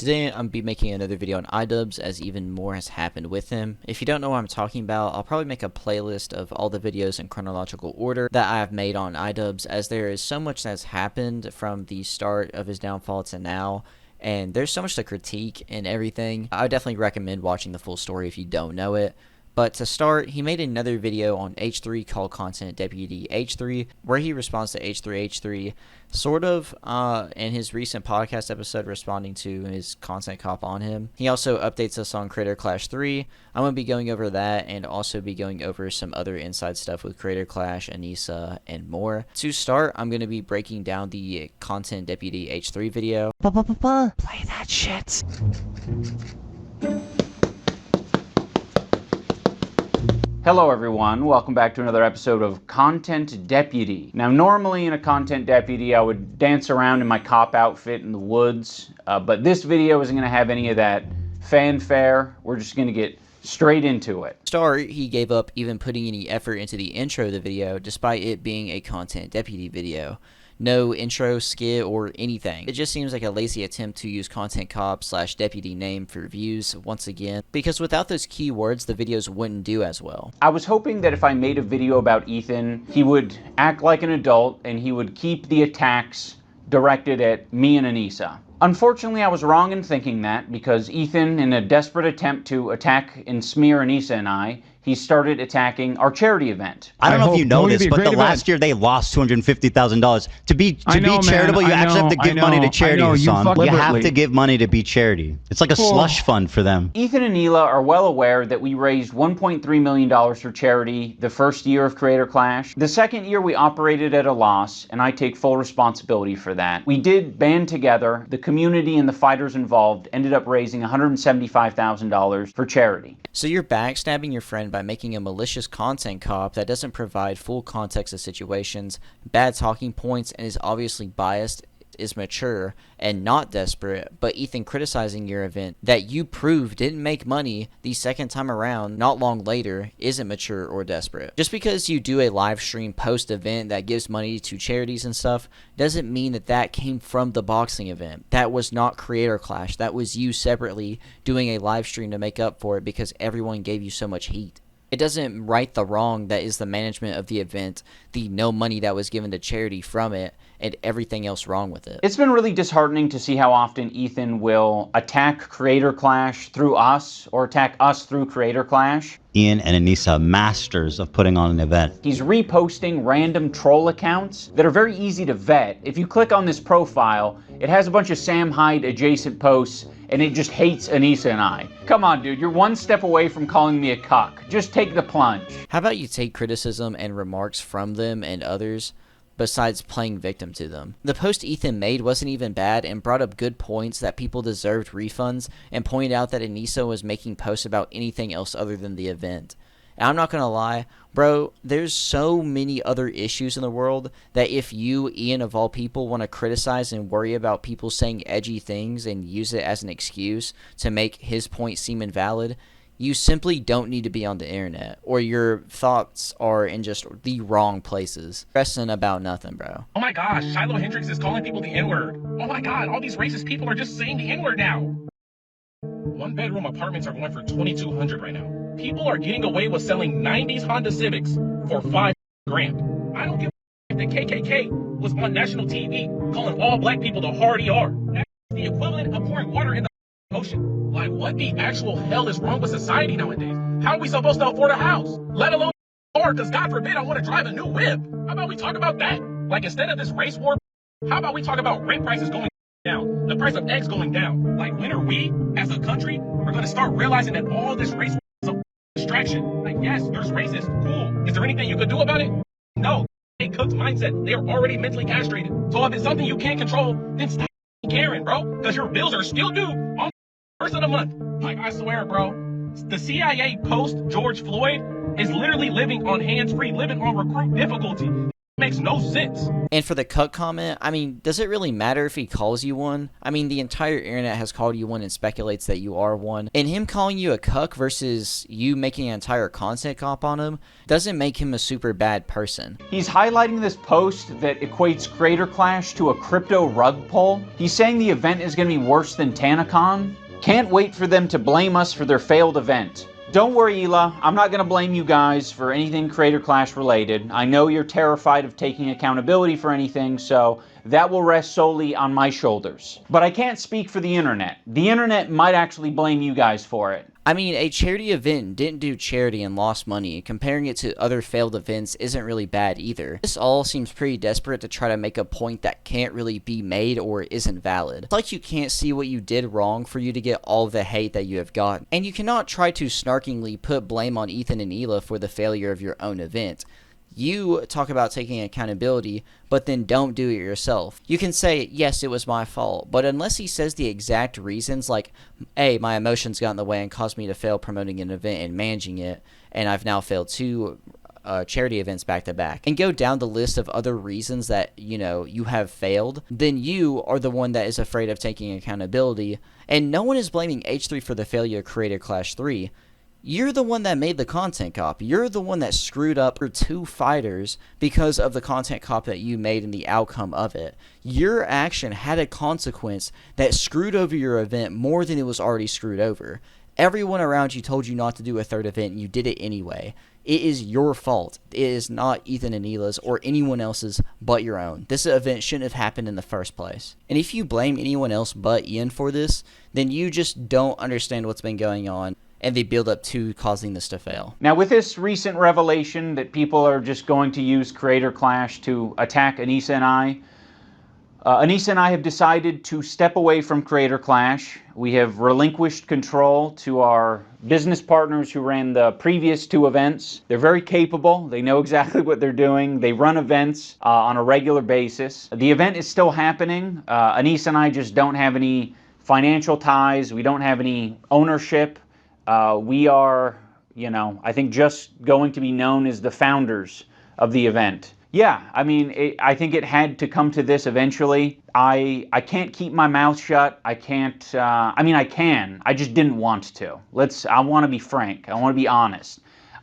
Today I'm going to be making another video on iDubbbz as even more has happened with him. If you don't know what I'm talking about, I'll probably make a playlist of all the videos in chronological order that I have made on iDubbbz, as there is so much that's happened from the start of his downfall to now, and there's so much to critique and everything. I would definitely recommend watching the full story if you don't know it. But to start, he made another video on H3 called Content Deputy H3, where he responds to h3h3, sort of in his recent podcast episode responding to his content cop on him. He also updates us on Creator Clash 3. I'm going to be going over that and also be going over some other inside stuff with Creator Clash, Anisa, and more. To start, I'm going to be breaking down the Content Deputy H3 video. Play that shit. Hello everyone, welcome back to another episode of Content Deputy. Now normally in a Content Deputy I would dance around in my cop outfit in the woods, but this video isn't going to have any of that fanfare. We're just going to get straight into it. Start, he gave up even putting any effort into the intro of the video despite it being a Content Deputy video. No intro, skit, or anything. It just seems like a lazy attempt to use content cop / deputy name for views once again, because without those keywords, the videos wouldn't do as well. I was hoping that if I made a video about Ethan, he would act like an adult and he would keep the attacks directed at me and Anisa. Unfortunately, I was wrong in thinking that, because Ethan, in a desperate attempt to attack and smear Anisa and I, he started attacking our charity event. I don't know if you know this, but last year they lost $250,000. To be charitable, you actually have to give money to charity, son. You have to give money to be charity. It's like a slush fund for them. Ethan and Neela are well aware that we raised $1.3 million for charity the first year of Creator Clash. The second year we operated at a loss, and I take full responsibility for that. We did band together. The community and the fighters involved ended up raising $175,000 for charity. So you're backstabbing your friend by making a malicious content cop that doesn't provide full context of situations, bad talking points, and is obviously biased, is mature, and not desperate, but Ethan criticizing your event that you proved didn't make money the second time around not long later isn't mature or desperate. Just because you do a live stream post event that gives money to charities and stuff doesn't mean that that came from the boxing event. That was not Creator Clash. That was you separately doing a live stream to make up for it because everyone gave you so much heat. It doesn't right the wrong that is the management of the event, the no money that was given to charity from it, and everything else wrong with it. It's been really disheartening to see how often Ethan will attack Creator Clash through us or attack us through Creator Clash. Ian and Anisa, masters of putting on an event. He's reposting random troll accounts that are very easy to vet. If you click on this profile, it has a bunch of Sam Hyde adjacent posts, and it just hates Anisa and I. Come on, dude, you're one step away from calling me a cuck. Just take the plunge. How about you take criticism and remarks from them and others, besides playing victim to them? The post Ethan made wasn't even bad and brought up good points that people deserved refunds, and pointed out that Anisa was making posts about anything else other than the event. And I'm not gonna lie, bro, there's so many other issues in the world that if you, Ian of all people, want to criticize and worry about people saying edgy things and use it as an excuse to make his point seem invalid, you simply don't need to be on the internet, or your thoughts are in just the wrong places. Stressing about nothing, bro. Oh my gosh, Shiloh Hendrix is calling people the N-word. Oh my god, all these racist people are just saying the N-word now. One-bedroom apartments are going for $2,200 right now. People are getting away with selling 90s Honda Civics for $5 grand. I don't give a if the KKK was on national TV calling all black people the hard ER. That's the equivalent of pouring water in the ocean. Like, what the actual hell is wrong with society nowadays? How are we supposed to afford a house? Let alone a car, because God forbid I want to drive a new whip. How about we talk about that? Like, instead of this race war, how about we talk about rent prices going down, the price of eggs going down? Like, when are we, as a country, are going to start realizing that all this race is a distraction? Like, yes, there's racist, cool. Is there anything you could do about it? No. A cooked mindset. They are already mentally castrated. So if it's something you can't control, then stop caring, bro, because your bills are still due on the first of the month. Like, I swear, bro, the CIA post George Floyd is literally living on hands-free, living on recruit difficulty. Makes no sense. And for the cuck comment, I mean, does it really matter if he calls you one? I mean, the entire internet has called you one and speculates that you are one. And him calling you a cuck versus you making an entire content comp on him doesn't make him a super bad person. He's highlighting this post that equates Creator Clash to a crypto rug pull. He's saying the event is going to be worse than TanaCon. Can't wait for them to blame us for their failed event. Don't worry, Ela. I'm not going to blame you guys for anything Creator Clash related. I know you're terrified of taking accountability for anything, so that will rest solely on my shoulders. But I can't speak for the internet. The internet might actually blame you guys for it. I mean, a charity event didn't do charity and lost money. Comparing it to other failed events isn't really bad either. This all seems pretty desperate to try to make a point that can't really be made or isn't valid. It's like you can't see what you did wrong for you to get all the hate that you have gotten. And you cannot try to snarkingly put blame on Ethan and Ela for the failure of your own event. You talk about taking accountability, but then don't do it yourself. You can say, yes, it was my fault, but unless he says the exact reasons, like, hey, my emotions got in the way and caused me to fail promoting an event and managing it, and I've now failed 2 charity events back to back, and go down the list of other reasons that, you know, you have failed, then you are the one that is afraid of taking accountability, and no one is blaming H3 for the failure of Creator Clash 3. You're the one that made the content cop. You're the one that screwed up your 2 fighters because of the content cop that you made and the outcome of it. Your action had a consequence that screwed over your event more than it was already screwed over. Everyone around you told you not to do a 3rd event and you did it anyway. It is your fault. It is not Ethan and Ela's or anyone else's but your own. This event shouldn't have happened in the first place. And if you blame anyone else but Ian for this, then you just don't understand what's been going on and the build up to causing this to fail. Now, with this recent revelation that people are just going to use Creator Clash to attack Anisa and I, Anisa and I have decided to step away from Creator Clash. We have relinquished control to our business partners who ran the previous 2 events. They're very capable. They know exactly what they're doing. They run events on a regular basis. The event is still happening. Anisa and I just don't have any financial ties. We don't have any ownership. We are, you know, I think just going to be known as the founders of the event. Yeah, I mean, I think it had to come to this eventually. I can't keep my mouth shut. I can't, I mean, I can. I just didn't want to. I want to be frank. I want to be honest.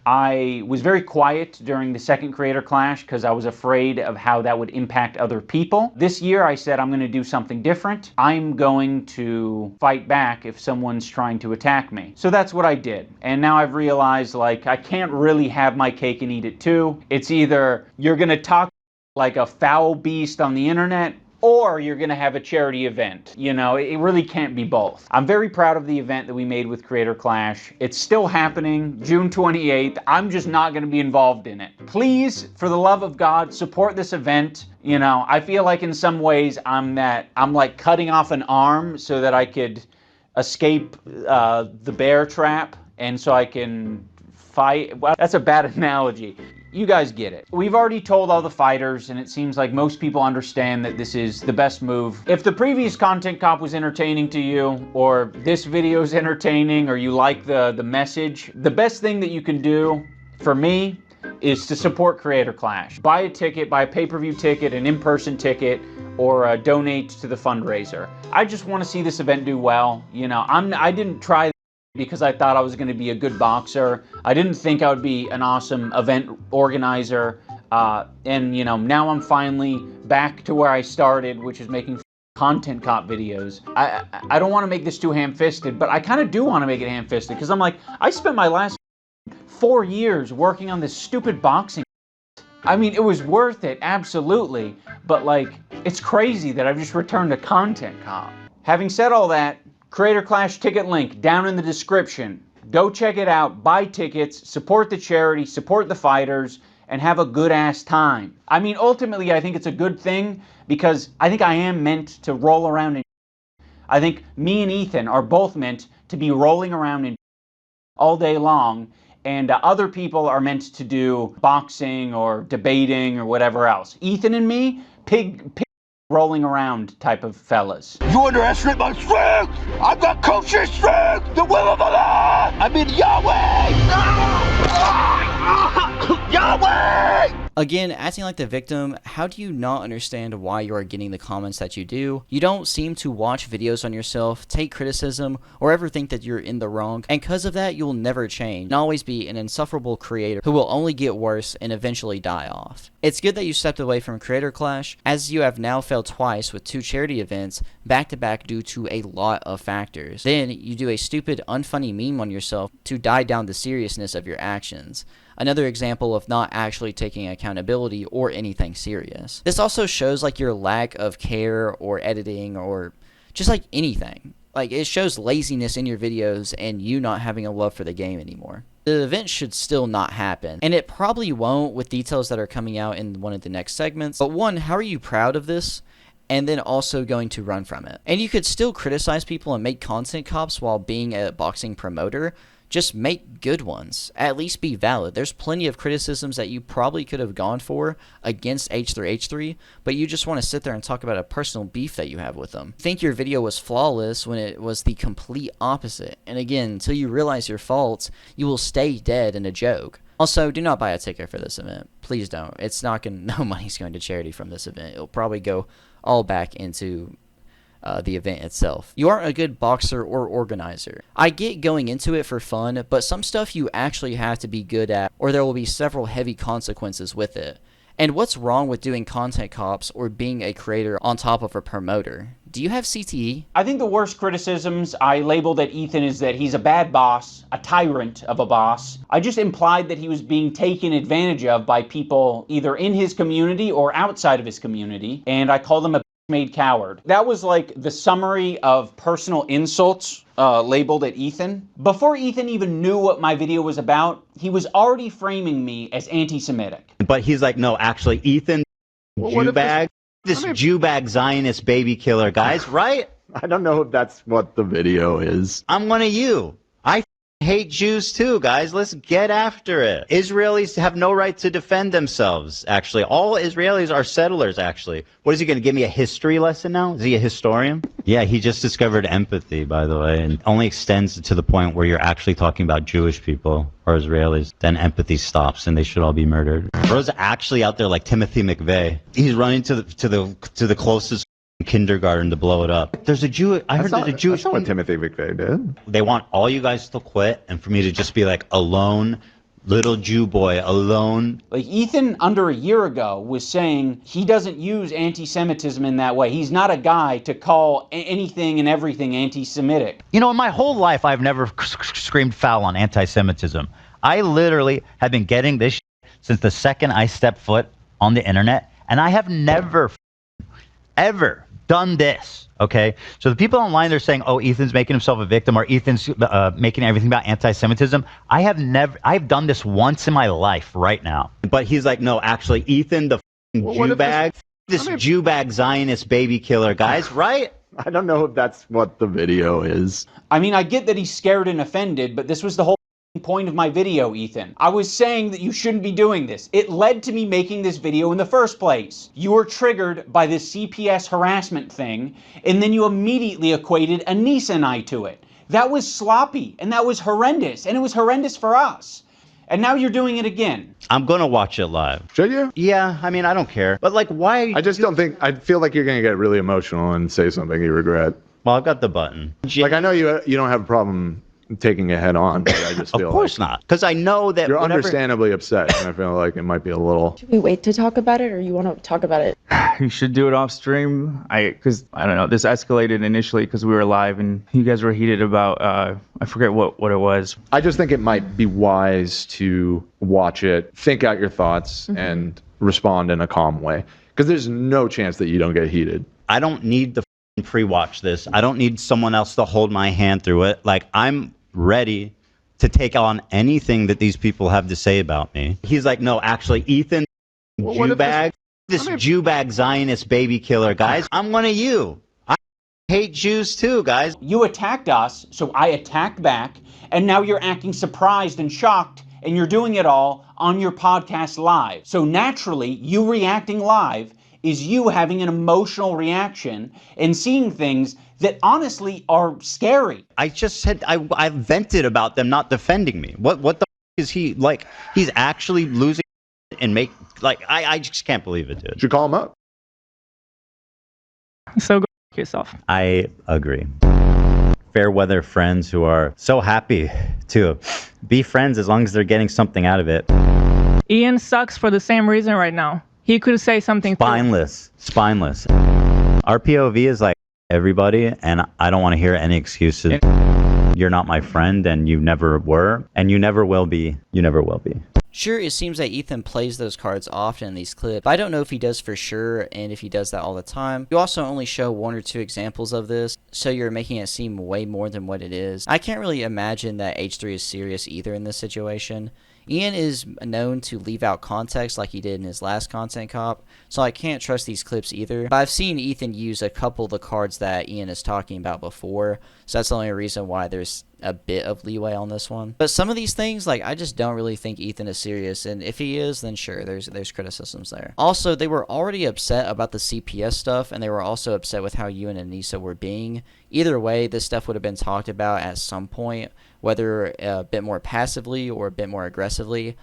I was very quiet during the 2nd Creator Clash because I was afraid of how that would impact other people. This year I said I'm going to do something different. I'm going to fight back if someone's trying to attack me. So that's what I did. And now I've realized, like, I can't really have my cake and eat it too. It's either you're going to talk like a foul beast on the internet, or you're going to have a charity event. You know, it really can't be both. I'm very proud of the event that we made with Creator Clash. It's still happening, June 28th. I'm just not going to be involved in it. Please, for the love of God, support this event. You know, I feel like in some ways I'm like cutting off an arm so that I could escape the bear trap, and so I can fight. Well, that's a bad analogy. You guys get it. We've already told all the fighters, and it seems like most people understand that this is the best move. If the previous content cop was entertaining to you, or this video is entertaining, or you like the message, the best thing that you can do, for me, is to support Creator Clash. Buy a ticket, buy a pay-per-view ticket, an in-person ticket, or donate to the fundraiser. I just want to see this event do well. You know, I didn't try because I thought I was going to be a good boxer. I didn't think I would be an awesome event organizer. And, you know, now I'm finally back to where I started, which is making content cop videos. I don't want to make this too ham-fisted, but I kind of do want to make it ham-fisted because I'm like, I spent my last 4 years working on this stupid boxing. I mean, it was worth it, absolutely. But, like, it's crazy that I've just returned to content cop. Having said all that, Creator Clash ticket link down in the description. Go check it out, buy tickets, support the charity, support the fighters, and have a good-ass time. I mean, ultimately, I think it's a good thing because I think I am meant to roll around in. I think me and Ethan are both meant to be rolling around in all day long, and other people are meant to do boxing or debating or whatever else. Ethan and me, pig rolling around type of fellas. You underestimate my strength! I've got coach's strength! The will of Allah! I mean Yahweh! Yahweh! Again, acting like the victim, how do you not understand why you are getting the comments that you do? You don't seem to watch videos on yourself, take criticism, or ever think that you're in the wrong, and because of that, you'll never change and always be an insufferable creator who will only get worse and eventually die off. It's good that you stepped away from Creator Clash, as you have now failed twice with 2 charity events back to back due to a lot of factors. Then you do a stupid, unfunny meme on yourself to die down the seriousness of your actions. Another example of not actually taking accountability or anything serious. This also shows like your lack of care or editing or just like anything. Like it shows laziness in your videos and you not having a love for the game anymore. The event should still not happen, and it probably won't with details that are coming out in one of the next segments. But one, how are you proud of this? And then also going to run from it. And you could still criticize people and make content cops while being a boxing promoter. Just make good ones. At least be valid. There's plenty of criticisms that you probably could have gone for against h3h3, but you just want to sit there and talk about a personal beef that you have with them. Think your video was flawless when it was the complete opposite. And again, until you realize your faults, you will stay dead in a joke. Also, do not buy a ticket for this event. Please don't. It's not going to, no money's going to charity from this event. It'll probably go all back into the event itself. You aren't a good boxer or organizer. I get going into it for fun, but some stuff you actually have to be good at, or there will be several heavy consequences with it. And what's wrong with doing content cops or being a creator on top of a promoter? Do you have CTE? I think the worst criticisms I labeled at Ethan is that he's a bad boss, a tyrant of a boss. I just implied that he was being taken advantage of by people either in his community or outside of his community, and I called him a made coward. That was like the summary of personal insults labeled at Ethan. Before Ethan even knew what my video was about, he was already framing me as anti-Semitic. But he's like, no, actually, Ethan, Jew bag, this Jew bag Zionist baby killer, guys, right? I don't know if that's what the video is. I'm one of you. I hate Jews too, guys. Let's get after it. Israelis have no right to defend themselves, actually. All Israelis are settlers, actually. What is he going to give me a history lesson now? Is he a historian? Yeah, he just discovered empathy, by the way, and only extends to the point where you're actually talking about Jewish people or Israelis. Then empathy stops and they should all be murdered. Bro's actually out there like Timothy McVeigh. He's running to the closest kindergarten to blow it up. There's a Jew. I heard there's a Jewish. That's not what Timothy McVeigh did. They want all you guys to quit and for me to just be like alone, little Jew boy, alone. Like Ethan under a year ago was saying he doesn't use anti-Semitism in that way. He's not a guy to call anything and everything anti-Semitic. You know, in my whole life, I've never screamed foul on anti-Semitism. I literally have been getting this since the second I stepped foot on the internet, and I have never ever done this, okay? So the people online, they're saying, oh, Ethan's making himself a victim or Ethan's making everything about anti-Semitism. I've done this once in my life right now. But he's like, no, actually, Ethan, the Jew bag, this Jew bag Zionist baby killer, guys, right? I don't know if that's what the video is. I mean, I get that he's scared and offended, but this was the whole point of my video, Ethan. I was saying that you shouldn't be doing this. It led to me making this video in the first place. You were triggered by this CPS harassment thing, and then you immediately equated Anisa and I to it. That was sloppy, and that was horrendous, and it was horrendous for us. And now you're doing it again. I'm gonna watch it live. Should you? Yeah, I mean, I don't care. But like, why? I just don't think, I feel like you're gonna get really emotional and say something you regret. Well, I've got the button. Like, I know you don't have a problem taking it head on, but I just feel of course like not, because I know that you're understandably upset, and I feel like it might be a little. Should we wait to talk about it, or you want to talk about it? You should do it off stream. Because I don't know, this escalated initially because we were live and you guys were heated about I forget what it was. I just think it might be wise to watch it, think out your thoughts, and respond in a calm way, because there's no chance that you don't get heated. I don't need to pre-watch this. I don't need someone else to hold my hand through it. Like, I'm ready to take on anything that these people have to say about me. He's like, no, actually, Ethan, Jew bag, this Jew bag Zionist baby killer, guys. I'm one of you. I hate Jews too, guys. You attacked us, so I attacked back, and now you're acting surprised and shocked, and you're doing it all on your podcast live. So naturally, you reacting live is you having an emotional reaction and seeing things that honestly are scary. I just said I vented about them not defending me. What the is he like? He's actually losing and like, I just can't believe it, dude. You should call him up. So go f yourself. I agree. Fair weather friends who are so happy to be friends as long as they're getting something out of it. Ian sucks for the same reason right now. He could say something. Spineless. Our POV is like everybody, and I don't want to hear any excuses. You're not my friend, and you never were, and you never will be. You never will be. Sure, it seems that Ethan plays those cards often in these clips, but I don't know if he does for sure, and if he does that all the time. You also only show 1 or 2 examples of this, so you're making it seem way more than what it is. I can't really imagine that H3 is serious either in this situation. Ian is known to leave out context like he did in his last content cop, so I can't trust these clips either. But I've seen Ethan use a couple of the cards that Ian is talking about before, so that's the only reason why there's a bit of leeway on this one. But some of these things, like, I just don't really think Ethan is serious, and if he is, then sure, there's criticisms there. Also, they were already upset about the CPS stuff, and they were also upset with how Ian and Anisa were being. Either way, this stuff would have been talked about at some point, whether a bit more passively or a bit more aggressively.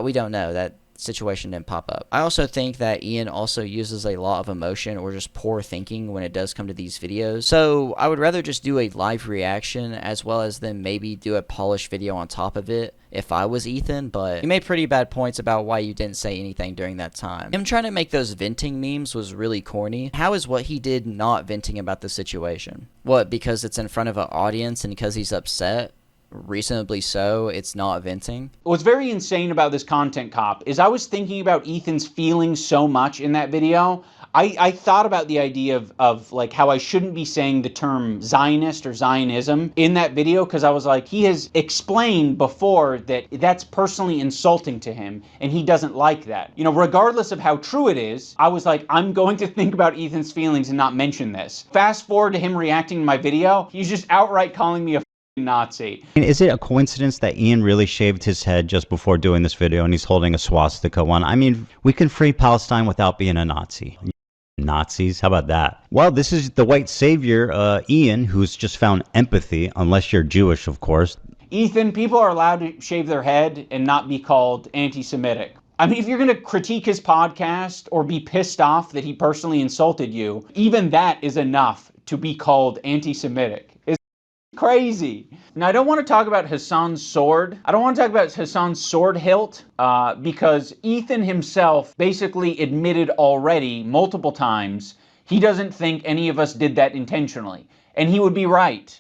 We don't know. That situation didn't pop up. I also think that Ian also uses a lot of emotion or just poor thinking when it does come to these videos. So I would rather just do a live reaction as well as then maybe do a polished video on top of it if I was Ethan, but you made pretty bad points about why you didn't say anything during that time. Him trying to make those venting memes was really corny. How is what he did not venting about the situation? What, because it's in front of an audience and because he's upset? Reasonably so, it's not venting. What's very insane about this content cop is I was thinking about Ethan's feelings so much in that video. I thought about the idea of like how I shouldn't be saying the term Zionist or Zionism in that video, because I was like, he has explained before that that's personally insulting to him and he doesn't like that. You know, regardless of how true it is, I was like, I'm going to think about Ethan's feelings and not mention this. Fast forward to him reacting to my video, he's just outright calling me a Nazi. Is it a coincidence that Ian really shaved his head just before doing this video and he's holding a swastika one? I mean, we can free Palestine without being a Nazi. Nazis, how about that? Well, this is the white savior, Ian, who's just found empathy, unless you're Jewish, of course. Ethan, people are allowed to shave their head and not be called anti-Semitic. I mean, if you're going to critique his podcast or be pissed off that he personally insulted you, even that is enough to be called anti-Semitic. Crazy. Now, I don't want to talk about Hassan's sword. I don't want to talk about Hassan's sword hilt because Ethan himself basically admitted already multiple times he doesn't think any of us did that intentionally. And he would be right.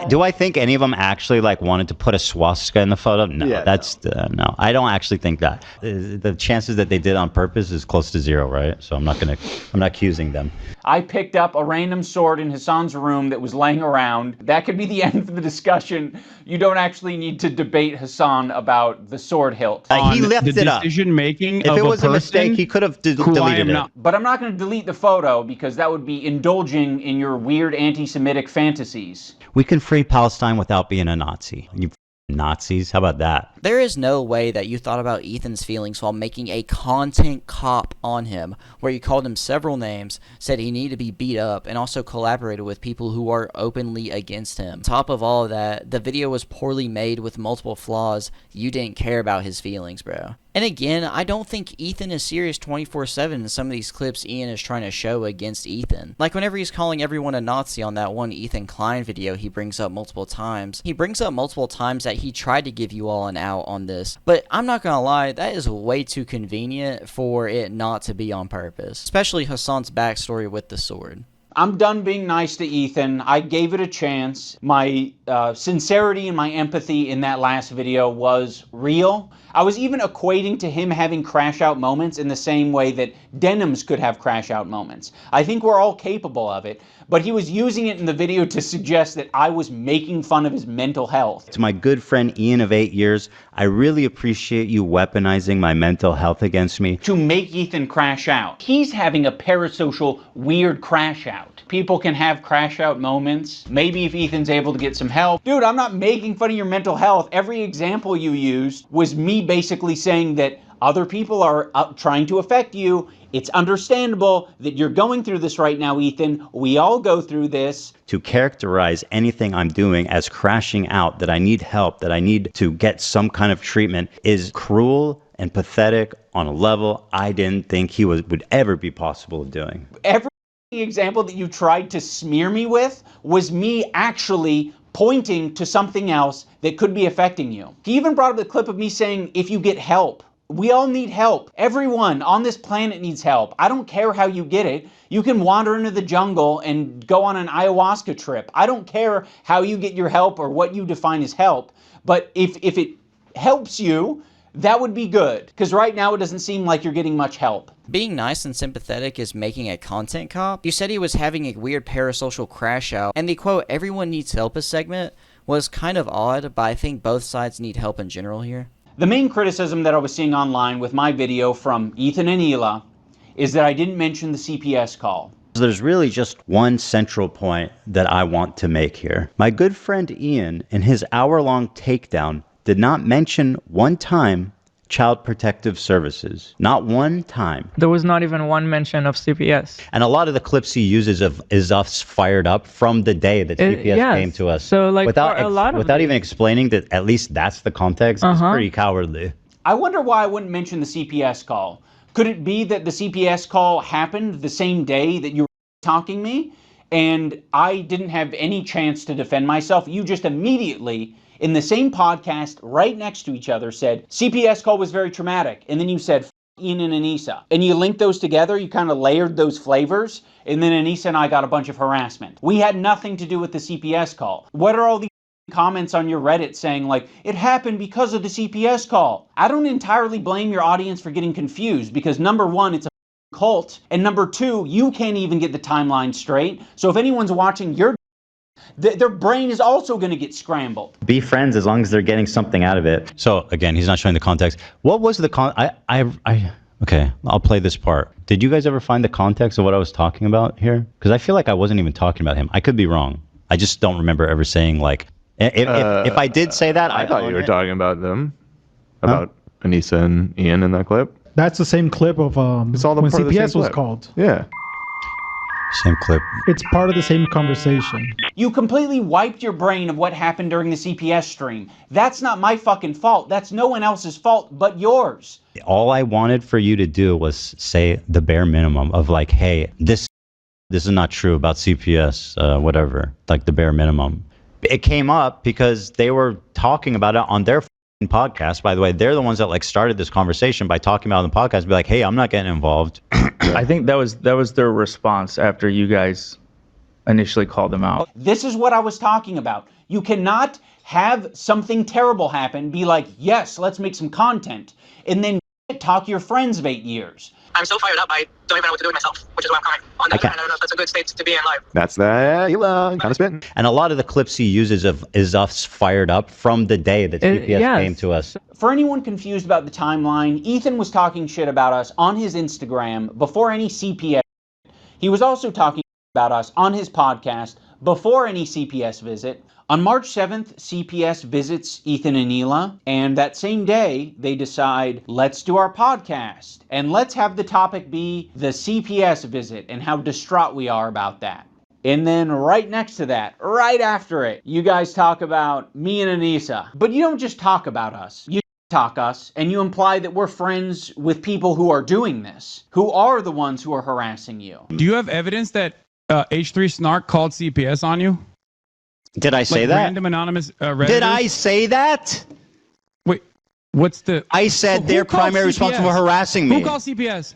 Do I think any of them actually like wanted to put a swastika in the photo? No, Yeah, no. I don't actually think that. The chances that they did on purpose is close to 0, right? So I'm not accusing them. I picked up a random sword in Hassan's room that was laying around. That could be the end of the discussion. You don't actually need to debate Hassan about the sword hilt. He left it up. Decision making If it was a mistake, he could have deleted it. But I'm not going to delete the photo because that would be indulging in your weird anti-Semitic fantasies. We can free Palestine without being a Nazi. You Nazis, how about that? There is no way that you thought about Ethan's feelings while making a content cop on him, where you called him several names, said he needed to be beat up, and also collaborated with people who are openly against him. On top of all of that, the video was poorly made with multiple flaws. You didn't care about his feelings, bro. And again, I don't think Ethan is serious 24/7 in some of these clips Ian is trying to show against Ethan. Like whenever he's calling everyone a Nazi on that one Ethan Klein video he brings up multiple times. He brings up multiple times that he tried to give you all an out on this. But I'm not gonna lie, that is way too convenient for it not to be on purpose. Especially Hassan's backstory with the sword. I'm done being nice to Ethan. I gave it a chance. My sincerity and my empathy in that last video was real. I was even equating to him having crash out moments in the same way that denims could have crash out moments. I think we're all capable of it, but he was using it in the video to suggest that I was making fun of his mental health. To my good friend Ian of 8 years, I really appreciate you weaponizing my mental health against me. To make Ethan crash out. He's having a parasocial weird crash out. People can have crash out moments. Maybe if Ethan's able to get some help. Dude, I'm not making fun of your mental health. Every example you used was me basically saying that other people are trying to affect you. It's understandable that you're going through this right now, Ethan. We all go through this. To characterize anything I'm doing as crashing out, that I need help, that I need to get some kind of treatment, is cruel, and pathetic on a level I didn't think he would ever be possible of doing. Every example that you tried to smear me with was me actually pointing to something else that could be affecting you. He even brought up the clip of me saying, if you get help. We all need help. Everyone on this planet needs help. I don't care how you get it. You can wander into the jungle and go on an ayahuasca trip. I don't care how you get your help or what you define as help. But if it helps you, that would be good. Because right now it doesn't seem like you're getting much help. Being nice and sympathetic is making a content cop. You said he was having a weird parasocial crash out, and the quote, everyone needs help segment was kind of odd, but I think both sides need help in general here. The main criticism that I was seeing online with my video from Ethan and Hila is that I didn't mention the CPS call. There's really just one central point that I want to make here. My good friend Ian, in his hour-long takedown, did not mention one time Child Protective Services. Not one time. There was not even one mention of CPS. And a lot of the clips he uses is us fired up from the day that CPS came to us. So like without even explaining that at least that's the context, it's pretty cowardly. I wonder why I wouldn't mention the CPS call. Could it be that the CPS call happened the same day that you were talking me and I didn't have any chance to defend myself? You just immediately, in the same podcast right next to each other, said CPS call was very traumatic, and then you said Ian and Anisa, and you linked those together. You kind of layered those flavors, and then Anisa and I got a bunch of harassment. We had nothing to do with the CPS call. What are all these comments on your Reddit saying like it happened because of the CPS call? I don't entirely blame your audience for getting confused, because number one, it's a cult, and number two, you can't even get the timeline straight. So if anyone's watching your their brain is also going to get scrambled. Be friends as long as they're getting something out of it. So again, he's not showing the context. What was the okay, I'll play this part. Did you guys ever find the context of what I was talking about here? Because I feel like I wasn't even talking about him. I could be wrong. I just don't remember ever saying like, if I did say that, I thought you were talking about them, about Anisa and Ian in that clip. That's the same clip of it's all the when part of the CPS same was clip. called. Yeah. Same clip. It's part of the same conversation. You completely wiped your brain of what happened during the CPS stream. That's not my fucking fault. That's no one else's fault but yours. All I wanted for you to do was say the bare minimum of like, hey, this is not true about CPS, whatever, like the bare minimum. It came up because they were talking about it on their podcast. By the way, they're the ones that like started this conversation by talking about it on the podcast, be like, hey, I'm not getting involved. I think that was their response after you guys initially called them out. This is what I was talking about. You cannot have something terrible happen, be like, yes, let's make some content, and then talk your friends of 8 years. I'm so fired up, I don't even know what to do with myself, which is why I'm crying. On the other hand, I don't know if that's a good state to be in life. That's that, kind of spitting. And a lot of the clips he uses is us fired up from the day that CPS came to us. For anyone confused about the timeline, Ethan was talking shit about us on his Instagram before any CPS. He was also talking about us on his podcast before any CPS visit. On March 7th, CPS visits Ethan and Hila, and that same day, they decide, let's do our podcast, and let's have the topic be the CPS visit and how distraught we are about that. And then right next to that, right after it, you guys talk about me and Anisa. But you don't just talk about us. You talk us, and you imply that we're friends with people who are doing this, who are the ones who are harassing you. Do you have evidence that h3h3Snark called CPS on you? Did I say like that? Random anonymous Redditors? Did I say that? Wait, what's the... I said they're primarily responsible for harassing me. Who called CPS?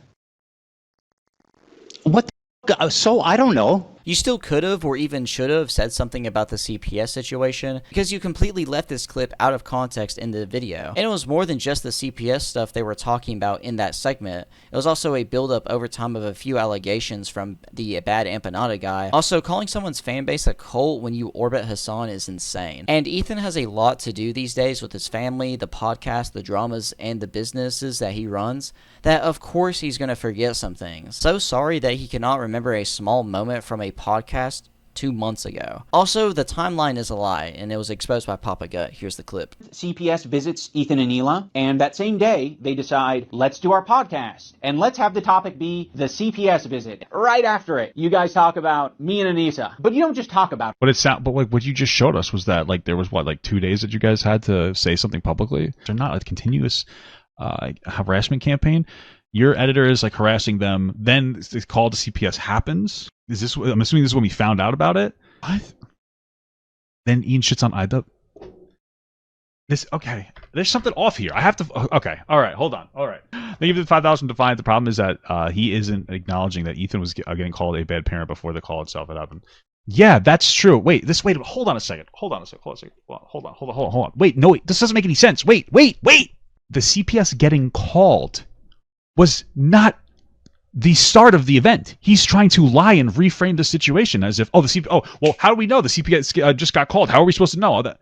What the... So, I don't know. You still could have or even should have said something about the CPS situation, because you completely left this clip out of context in the video. And it was more than just the CPS stuff they were talking about in that segment. It was also a build-up over time of a few allegations from the bad empanada guy. Also, calling someone's fanbase a cult when you orbit Hassan is insane. And Ethan has a lot to do these days with his family, the podcast, the dramas, and the businesses that he runs, that of course he's going to forget some things. So sorry that he cannot remember a small moment from a podcast 2 months ago. Also, the timeline is a lie, and it was exposed by Papa Gut. Here's the clip. CPS visits Ethan and Hila, and that same day, they decide, let's do our podcast, and let's have the topic be the CPS visit. Right after it, you guys talk about me and Anisa, but you don't just talk about it. But like what you just showed us was that like there was what, like 2 days that you guys had to say something publicly? They're not a continuous harassment campaign. Your editor is like harassing them. Then the call to CPS happens. Is this? I'm assuming this is when we found out about it. What? Then Ian shits on iDubbbz. Okay. There's something off here. I have to. Okay. All right. Hold on. All right. They give it 5,000 defiant. The problem is that he isn't acknowledging that Ethan was getting called a bad parent before the call itself had happened. Yeah, that's true. Wait. Hold on a second. Hold on. Wait. No. Wait. This doesn't make any sense. Wait. The CPS getting called was not the start of the event. He's trying to lie and reframe the situation as if, well, how do we know the CPS just got called? How are we supposed to know that?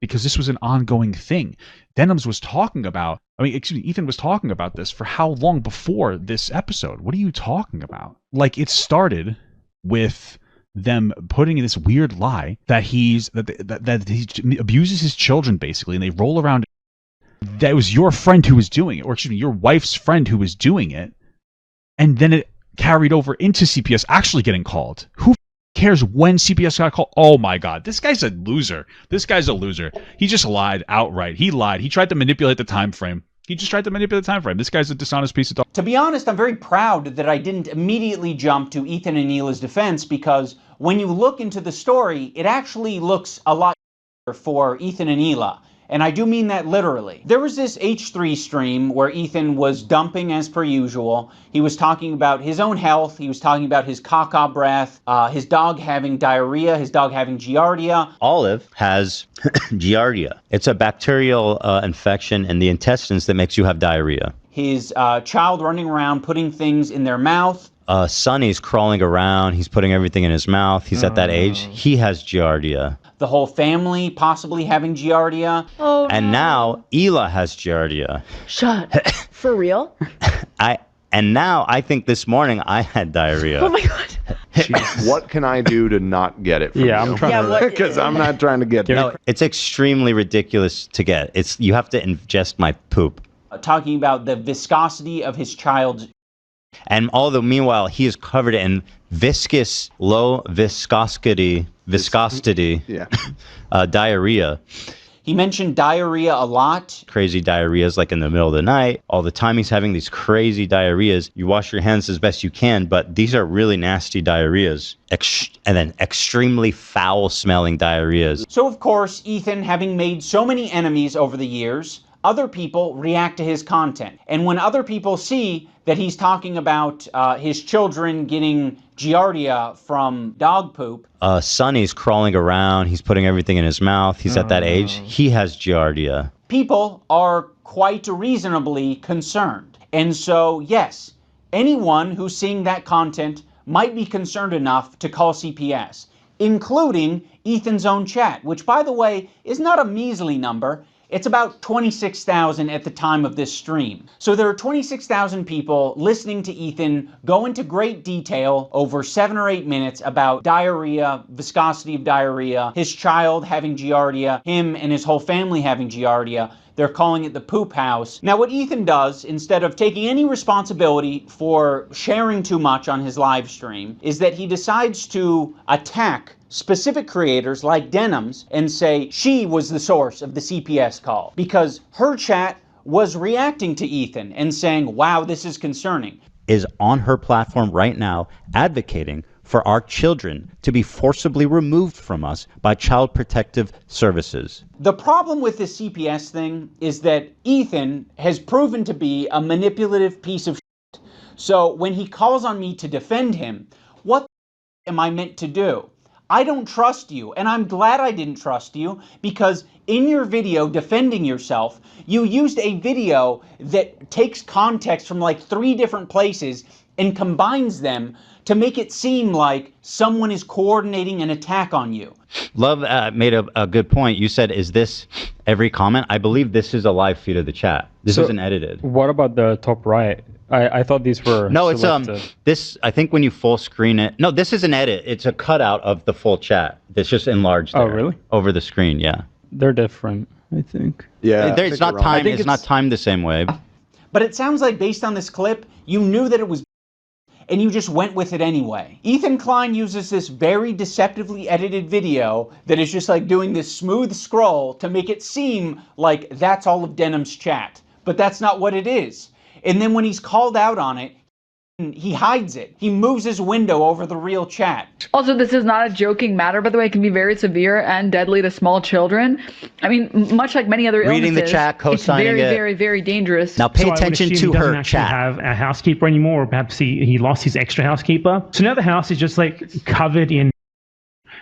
Because this was an ongoing thing. Ethan was talking about this for how long before this episode? What are you talking about? Like, it started with them putting in this weird lie that he abuses his children, basically, and they roll around. That was your friend who was doing it, or excuse me, your wife's friend who was doing it, and then it carried over into CPS actually getting called. Who cares when CPS got called? Oh my God, this guy's a loser. He just lied outright. He lied. He tried to manipulate the time frame. This guy's a dishonest piece of dog. To be honest, I'm very proud that I didn't immediately jump to Ethan and Neela's defense, because when you look into the story, it actually looks a lot for Ethan and Neela. And I do mean that literally. There was this H3 stream where Ethan was dumping as per usual. He was talking about his own health. He was talking about his caca breath, his dog having diarrhea, his dog having giardia. Olive has giardia. It's a bacterial infection in the intestines that makes you have diarrhea. His child running around putting things in their mouth. Sonny's crawling around. He's putting everything in his mouth. He's at that age. He has giardia. The whole family possibly having giardia. Oh, and now Ela has giardia. Shut. For real? And now I think this morning I had diarrhea. Oh my God. What can I do to not get it from you? I'm trying to, because I'm not trying to get it. No, it's extremely ridiculous to get. You have to ingest my poop. Talking about the viscosity of his child's. And meanwhile, he is covered in viscous, low viscosity diarrhea. He mentioned diarrhea a lot. Crazy diarrheas, like in the middle of the night. All the time he's having these crazy diarrheas. You wash your hands as best you can, but these are really nasty diarrheas. And then extremely foul-smelling diarrheas. So, of course, Ethan, having made so many enemies over the years, other people react to his content. And when other people see that he's talking about his children getting giardia from dog poop. Sonny's crawling around. He's putting everything in his mouth. He's at that age. He has giardia. People are quite reasonably concerned. And so, yes, anyone who's seeing that content might be concerned enough to call CPS, including Ethan's own chat, which, by the way, is not a measly number. It's about 26,000 at the time of this stream. So there are 26,000 people listening to Ethan go into great detail over 7 or 8 minutes about diarrhea, viscosity of diarrhea, his child having giardia, him and his whole family having giardia. They're calling it the poop house. Now what Ethan does, instead of taking any responsibility for sharing too much on his live stream, is that he decides to attack specific creators like Denims and say she was the source of the CPS call because her chat was reacting to Ethan and saying, wow, this is concerning. Is on her platform right now advocating for our children to be forcibly removed from us by Child Protective Services. The problem with this CPS thing is that Ethan has proven to be a manipulative piece of shit. So when he calls on me to defend him, what am I meant to do? I don't trust you, and I'm glad I didn't trust you, because in your video defending yourself, you used a video that takes context from like 3 different places and combines them to make it seem like someone is coordinating an attack on you. Love made a good point. You said, is this every comment? I believe this is a live feed of the chat. This isn't edited. What about the top right? I thought these were No, selected. it's this, I think when you full screen it. No, this is an edit. It's a cutout of the full chat. It's just enlarged there. Oh, really? Over the screen, yeah. They're different, I think. Yeah. It's not timed. It's not timed the same way. But it sounds like based on this clip, you knew that it was and you just went with it anyway. Ethan Klein uses this very deceptively edited video that is just like doing this smooth scroll to make it seem like that's all of Denim's chat. but that's not what it is. And then when he's called out on it, he hides it. He moves his window over the real chat. Also, this is not a joking matter, by the way. It can be very severe and deadly to small children. I mean, much like many other illnesses, Reading the chat, co-signing it's very, it. very, very dangerous. Now pay So I would attention assume to he doesn't her actually chat. have a housekeeper anymore, or perhaps he lost his extra housekeeper. So now the house is just like covered in,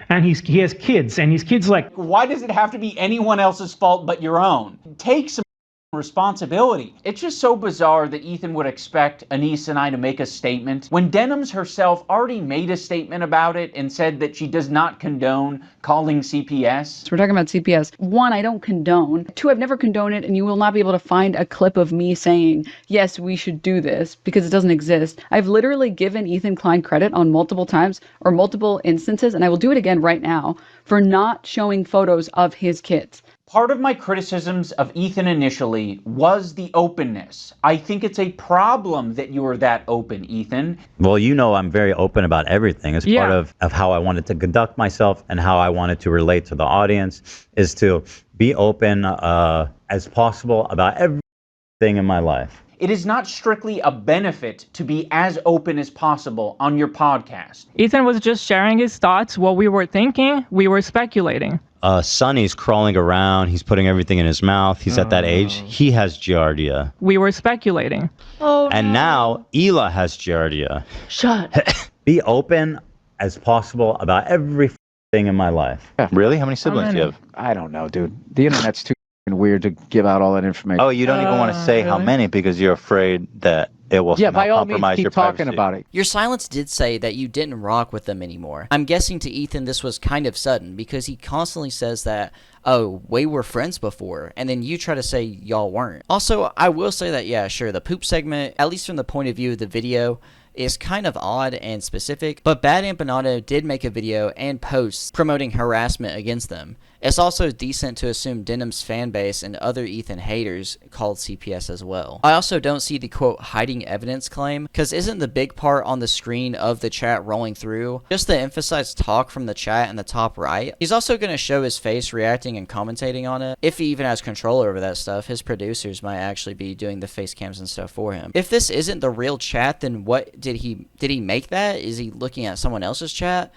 and he has kids, and his kids like. Why does it have to be anyone else's fault but your own? Take some responsibility. It's just so bizarre that Ethan would expect Anisa and I to make a statement when Denims herself already made a statement about it and said that she does not condone calling CPS. So we're talking about CPS. 1, I don't condone. 2, I've never condoned it, and you will not be able to find a clip of me saying, yes, we should do this, because it doesn't exist. I've literally given Ethan Klein credit on multiple times or multiple instances, and I will do it again right now, for not showing photos of his kids. Part of my criticisms of Ethan initially was the openness. I think it's a problem that you were that open, Ethan. Well, you know I'm very open about everything. It's part of how I wanted to conduct myself and how I wanted to relate to the audience, is to be open as possible about everything in my life. It is not strictly a benefit to be as open as possible on your podcast. Ethan was just sharing his thoughts, what we were thinking, we were speculating. Sonny's crawling around. He's putting everything in his mouth. He's at that age. He has giardia. We were speculating. Oh, and now Ela has giardia. Shut. Be open as possible about everything in my life. Yeah, really? How many siblings do you have? I don't know, dude. The internet's too weird to give out all that information. Oh, you don't even want to say how many because you're afraid that it will Yeah, somehow by all means, compromise keep your talking privacy. about it. Your silence did say that you didn't rock with them anymore. I'm guessing to Ethan this was kind of sudden because he constantly says that, oh, we were friends before, and then you try to say y'all weren't. Also, I will say that, yeah, sure, the poop segment, at least from the point of view of the video, is kind of odd and specific, but Bad Empanado did make a video and posts promoting harassment against them. It's also decent to assume Denim's fanbase and other Ethan haters called CPS as well. I also don't see the quote hiding evidence claim, because isn't the big part on the screen of the chat rolling through just the emphasized talk from the chat in the top right? He's also going to show his face reacting and commentating on it. If he even has control over that stuff, his producers might actually be doing the face cams and stuff for him. If this isn't the real chat, then what did he make that? Is he looking at someone else's chat?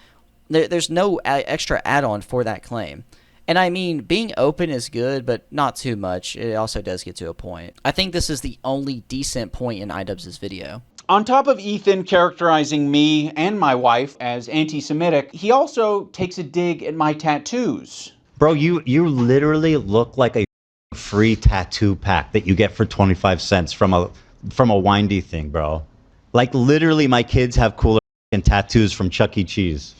There's no extra add-on for that claim. And I mean, being open is good, but not too much. It also does get to a point. I think this is the only decent point in iDubbbz's video. On top of Ethan characterizing me and my wife as anti-Semitic, he also takes a dig at my tattoos. Bro, you literally look like a free tattoo pack that you get for 25 cents from a windy thing, bro. Like literally my kids have cooler tattoos from Chuck E. Cheese.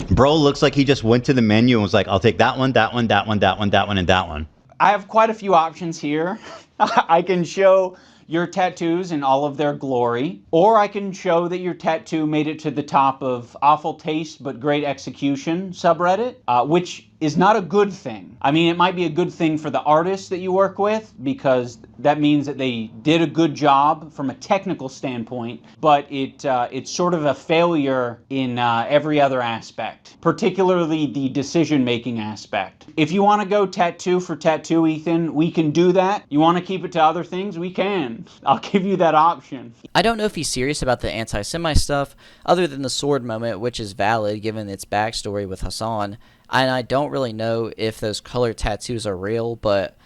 Bro looks like he just went to the menu and was like, I'll take that one, that one, that one, that one, that one, and that one. I have quite a few options here. I can show your tattoos in all of their glory, or I can show that your tattoo made it to the top of awful taste but great execution subreddit, which is not a good thing. I mean, it might be a good thing for the artists that you work with because that means that they did a good job from a technical standpoint, but it's sort of a failure in every other aspect, particularly the decision-making aspect. If you want to go tattoo for tattoo, Ethan, we can do that. You want to keep it to other things? We can. I'll give you that option. I don't know if he's serious about the anti-Semite stuff, other than the sword moment, which is valid given its backstory with Hassan. And I don't really know if those colored tattoos are real, but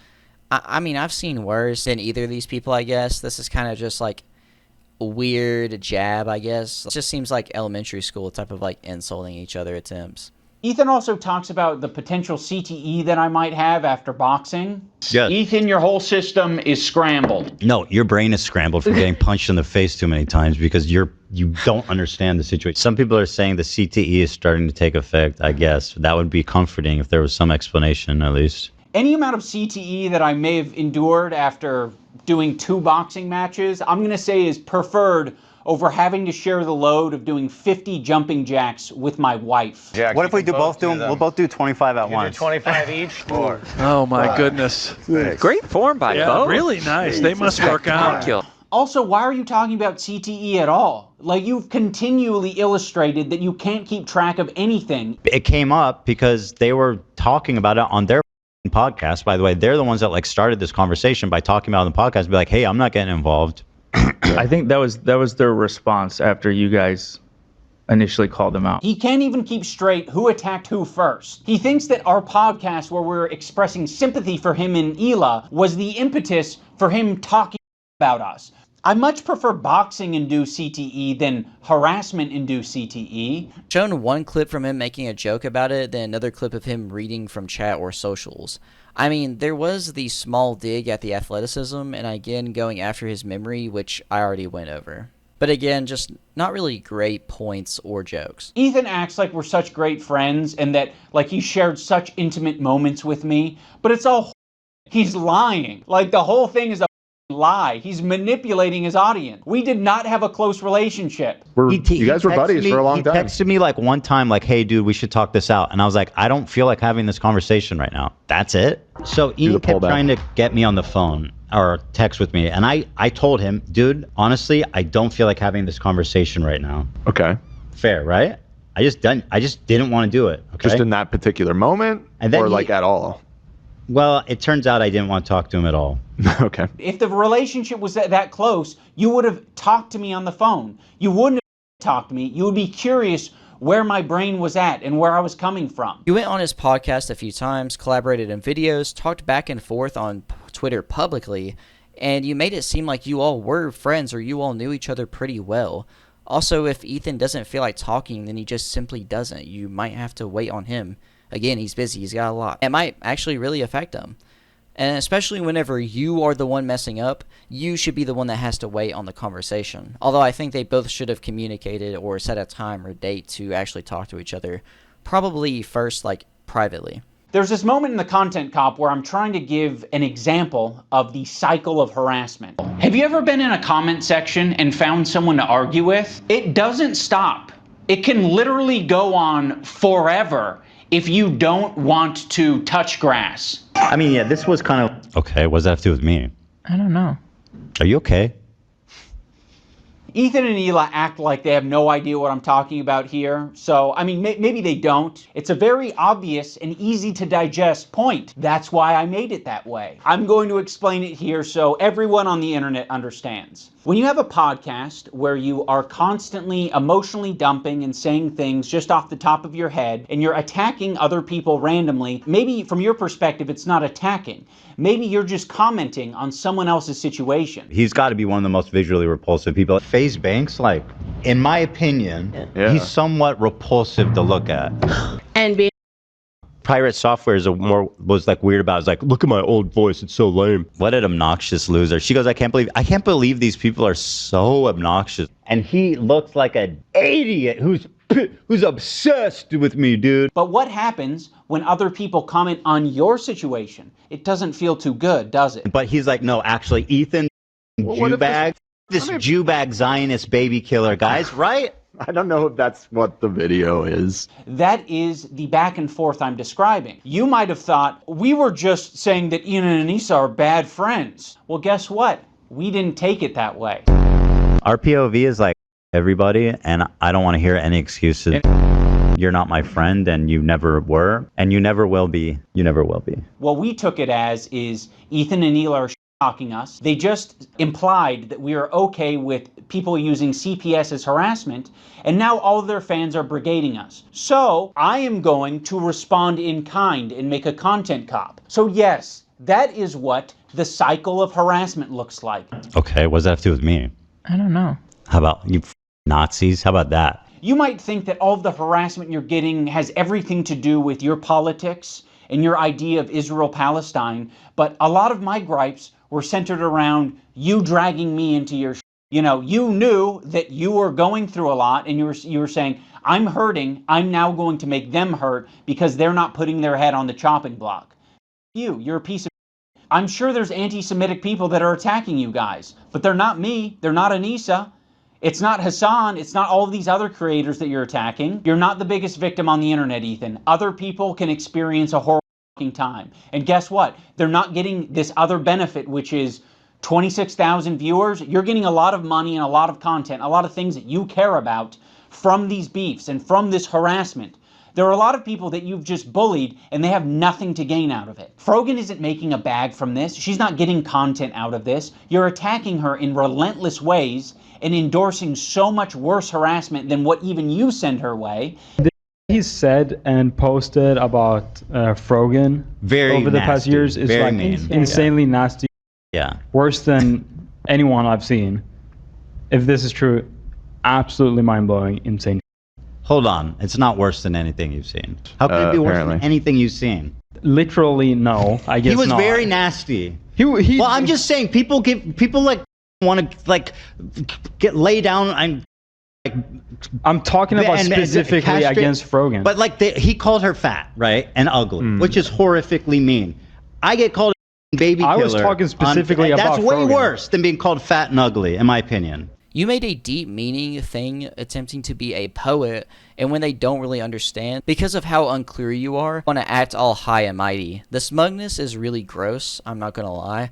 I mean, I've seen worse than either of these people, I guess. This is kind of just like a weird jab, I guess. It just seems like elementary school type of like insulting each other attempts. Ethan also talks about the potential CTE that I might have after boxing. Yes. Ethan, your whole system is scrambled. No, your brain is scrambled from getting punched in the face too many times because you don't understand the situation. Some people are saying the CTE is starting to take effect, I guess. That would be comforting if there was some explanation, at least. Any amount of CTE that I may have endured after doing 2 boxing matches, I'm going to say is preferred over having to share the load of doing 50 jumping jacks with my wife. Jack, what if we do both do them? We'll both do 25 at once. 25 each? Or Oh my goodness. great form by both. Really nice. They must work out. Also, why are you talking about CTE at all? Like, you've continually illustrated that you can't keep track of anything. It came up because they were talking about it on their podcast podcast, by the way, they're the ones that like started this conversation by talking about it on the podcast, be like, hey, I'm not getting involved. I think that was their response after you guys initially called them out. He can't even keep straight who attacked who first. He thinks that our podcast where we're expressing sympathy for him and Hila was the impetus for him talking about us. I much prefer boxing-induced CTE than harassment-induced CTE. Shown one clip from him making a joke about it, then another clip of him reading from chat or socials. I mean, there was the small dig at the athleticism, and again going after his memory, which I already went over. But again, just not really great points or jokes. Ethan acts like we're such great friends and that like he shared such intimate moments with me, but it's all he's lying. Like the whole thing is a lie. He's manipulating his audience. We did not have a close relationship. You guys were buddies for a long time. He texted me like one time like, hey dude, we should talk this out. And I was like, I don't feel like having this conversation right now. That's it. So Ian kept trying to get me on the phone or text with me. And I told him, dude, honestly, I don't feel like having this conversation right now. Okay. Fair, right? I just didn't want to do it. Okay? Just in that particular moment, and then like at all? Well, it turns out I didn't want to talk to him at all. Okay. If the relationship was that close, you would have talked to me on the phone. You wouldn't have talked to me. You would be curious where my brain was at and where I was coming from. You went on his podcast a few times, collaborated in videos, talked back and forth on Twitter publicly, and you made it seem like you all were friends or you all knew each other pretty well. Also, if Ethan doesn't feel like talking, then he just simply doesn't. You might have to wait on him. Again, he's busy. He's got a lot. It might actually really affect him. And especially whenever you are the one messing up, you should be the one that has to wait on the conversation. Although I think they both should have communicated or set a time or date to actually talk to each other. Probably first, like, privately. There's this moment in the Content Cop where I'm trying to give an example of the cycle of harassment. Have you ever been in a comment section and found someone to argue with? It doesn't stop. It can literally go on forever if you don't want to touch grass. I mean, yeah, this was kind of... Okay, what does that have to do with me? I don't know. Are you okay? Ethan and Hila act like they have no idea what I'm talking about here. So, I mean, maybe they don't. It's a very obvious and easy to digest point. That's why I made it that way. I'm going to explain it here so everyone on the internet understands. When you have a podcast where you are constantly emotionally dumping and saying things just off the top of your head and you're attacking other people randomly, maybe from your perspective it's not attacking. Maybe you're just commenting on someone else's situation. He's got to be one of the most visually repulsive people. FaZe Banks, like, in my opinion, he's somewhat repulsive to look at. And being Pirate Software was like weird about it. It's like, look at my old voice, it's so lame. What an obnoxious loser. She goes, I can't believe these people are so obnoxious. And he looks like an idiot who's obsessed with me, dude. But what happens when other people comment on your situation? It doesn't feel too good, does it? But he's like, no, actually, Ethan, Jew-bag, this Jew-bag Zionist baby killer, guys, right? I don't know if that's what the video is. That is the back and forth I'm describing. You might have thought we were just saying that Ian and Anisa are bad friends. Well, guess what? We didn't take it that way. Our POV is like everybody, and I don't want to hear any excuses. You're not my friend, and you never were, and you never will be. You never will be. What we took it as is Ethan and Hila are talking us. They just implied that we are okay with people using CPS as harassment, and now all of their fans are brigading us. So I am going to respond in kind and make a content cop. So yes, that is what the cycle of harassment looks like. Okay, what does that have to do with me? I don't know. How about you Nazis? How about that? You might think that all of the harassment you're getting has everything to do with your politics and your idea of Israel-Palestine, but a lot of my gripes were centered around you dragging me into your you know, you knew that you were going through a lot and you were saying, I'm hurting, I'm now going to make them hurt because they're not putting their head on the chopping block. You're a piece of I'm sure there's anti-Semitic people that are attacking you guys, but they're not me, they're not Anisa. It's not Hassan, it's not all of these other creators that you're attacking. You're not the biggest victim on the internet, Ethan. Other people can experience a horrible time. And guess what? They're not getting this other benefit, which is 26,000 viewers. You're getting a lot of money and a lot of content, a lot of things that you care about from these beefs and from this harassment There are a lot of people that you've just bullied and they have nothing to gain out of it. Frogan isn't making a bag from this. She's not getting content out of this. You're attacking her in relentless ways and endorsing so much worse harassment than what even you send her way. He said and posted about Frogan over the past years is very like mean. insanely nasty. Yeah. Worse than anyone I've seen. If this is true, absolutely mind-blowing, insane. Hold on, it's not worse than anything you've seen. How could it be worse than anything you've seen? Literally, no. I guess he was not. very nasty. Well, I'm just saying, people like want to like get lay down. I'm talking about specifically against Frogan. But like he called her fat, right, and ugly, which is horrifically mean. I get called a baby killer. I was talking specifically about That's way Frogan. worse than being called fat and ugly, in my opinion. You made a deep meaning thing attempting to be a poet, and when they don't really understand, because of how unclear you are, want to act all high and mighty. The smugness is really gross, I'm not gonna lie.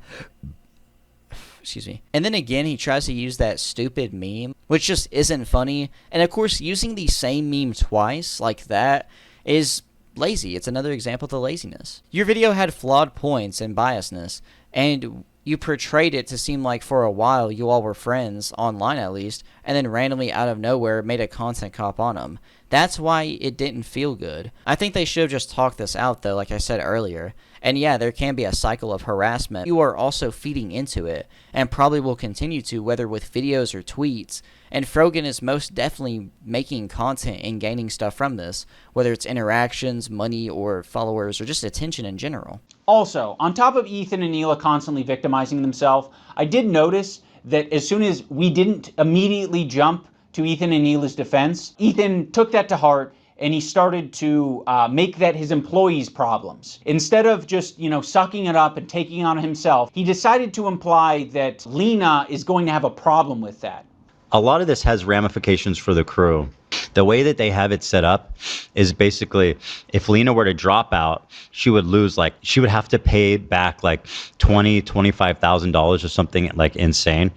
Excuse me. And then again, he tries to use that stupid meme, which just isn't funny. And of course, using the same meme twice like that is lazy. It's another example of the laziness. Your video had flawed points and biasness, and you portrayed it to seem like for a while you all were friends, online at least, and then randomly out of nowhere made a content cop on them. That's why it didn't feel good. I think they should have just talked this out though, like I said earlier. And yeah, there can be a cycle of harassment. You are also feeding into it, and probably will continue to, whether with videos or tweets. And Frogan is most definitely making content and gaining stuff from this, whether it's interactions, money, or followers, or just attention in general. Also, on top of Ethan and Neela constantly victimizing themselves, I did notice that as soon as we didn't immediately jump to Ethan and Neela's defense, Ethan took that to heart and he started to make that his employees' problems. Instead of just, sucking it up and taking on himself, he decided to imply that Lena is going to have a problem with that. A lot of this has ramifications for the crew. The way that they have it set up is basically, if Lena were to drop out, she would lose, she would have to pay back $25,000 or something insane.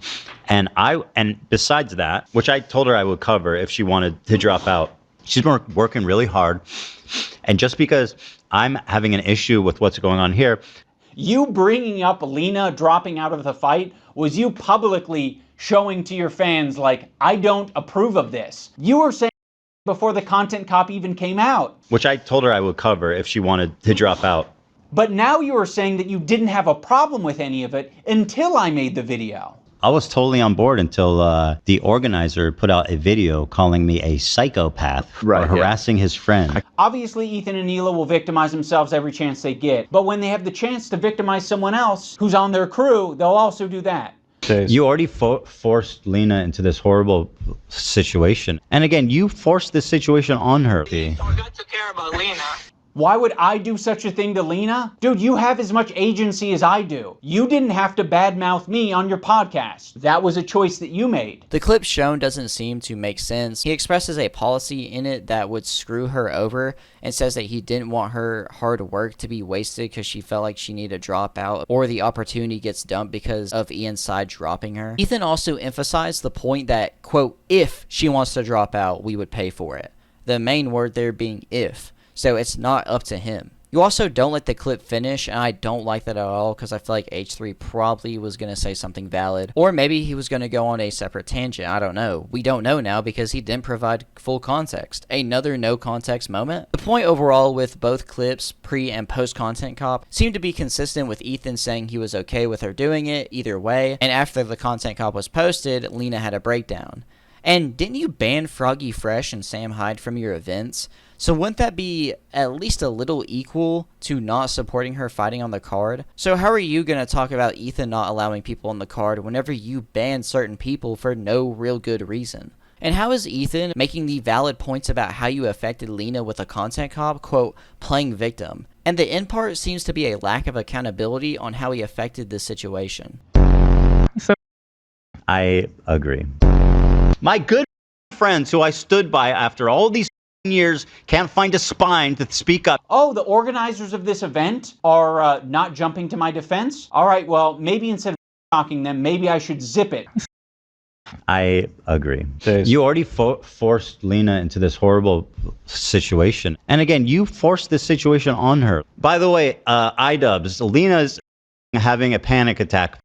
And besides that, which I told her I would cover if she wanted to drop out, she's working really hard. And just because I'm having an issue with what's going on here. You bringing up Lena dropping out of the fight was you publicly showing to your fans, I don't approve of this. You were saying before the content cop even came out. Which I told her I would cover if she wanted to drop out. But now you are saying that you didn't have a problem with any of it until I made the video. I was totally on board until the organizer put out a video calling me a psychopath for harassing his friend. Obviously, Ethan and Neela will victimize themselves every chance they get. But when they have the chance to victimize someone else who's on their crew, they'll also do that. You already forced Lena into this horrible situation. And again, you forced this situation on her. Why would I do such a thing to Lena? Dude, you have as much agency as I do. You didn't have to badmouth me on your podcast. That was a choice that you made. The clip shown doesn't seem to make sense. He expresses a policy in it that would screw her over and says that he didn't want her hard work to be wasted because she felt like she needed to drop out, or the opportunity gets dumped because of Ian's side dropping her. Ethan also emphasized the point that, quote, if she wants to drop out, we would pay for it. The main word there being if. So it's not up to him. You also don't let the clip finish, and I don't like that at all because I feel like H3 probably was going to say something valid. Or maybe he was going to go on a separate tangent, I don't know. We don't know now because he didn't provide full context. Another no context moment. The point overall with both clips, pre and post content cop, seemed to be consistent with Ethan saying he was okay with her doing it either way, and after the content cop was posted, Lena had a breakdown. And didn't you ban Froggy Fresh and Sam Hyde from your events? So wouldn't that be at least a little equal to not supporting her fighting on the card? So how are you going to talk about Ethan not allowing people on the card whenever you ban certain people for no real good reason? And how is Ethan making the valid points about how you affected Lena with a content cop, quote, playing victim? And the end part seems to be a lack of accountability on how he affected this situation. I agree. My good friends who I stood by after all these years can't find a spine to speak up. Oh, the organizers of this event are not jumping to my defense? All right, well, maybe instead of talking them, maybe I should zip it. I agree. You already forced Lena into this horrible situation. And again, you forced this situation on her. By the way, iDubbbz, Lena's having a panic attack.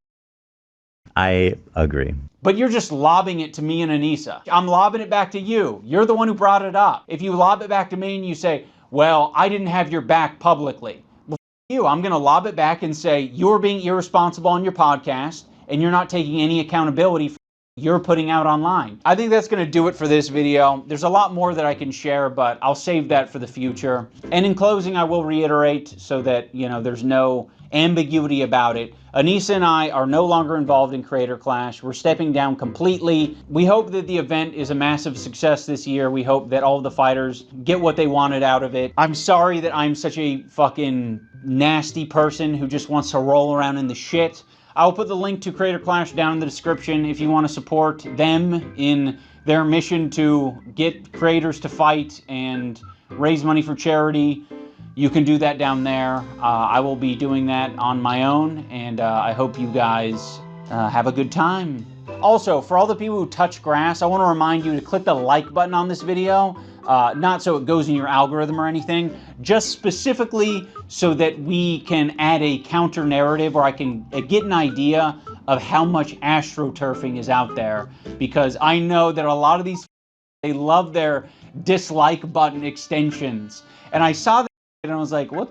I agree. But you're just lobbing it to me and Anisa. I'm lobbing it back to you. You're the one who brought it up. If you lob it back to me and you say, well, I didn't have your back publicly. Well, you, I'm going to lob it back and say, you're being irresponsible on your podcast and you're not taking any accountability for you're putting out online. I think that's going to do it for this video. There's a lot more that I can share, but I'll save that for the future. And in closing, I will reiterate so that, there's no ambiguity about it. Anisa and I are no longer involved in Creator Clash. We're stepping down completely. We hope that the event is a massive success this year. We hope that all of the fighters get what they wanted out of it. I'm sorry that I'm such a fucking nasty person who just wants to roll around in the shit. I'll put the link to Creator Clash down in the description if you want to support them in their mission to get creators to fight and raise money for charity. You can do that down there. I will be doing that on my own, and I hope you guys have a good time. Also, for all the people who touch grass, I want to remind you to click the like button on this video. Not so it goes in your algorithm or anything, just specifically so that we can add a counter narrative, or I can get an idea of how much astroturfing is out there, because I know that a lot of these they love their dislike button extensions, and I saw that and I was like, what?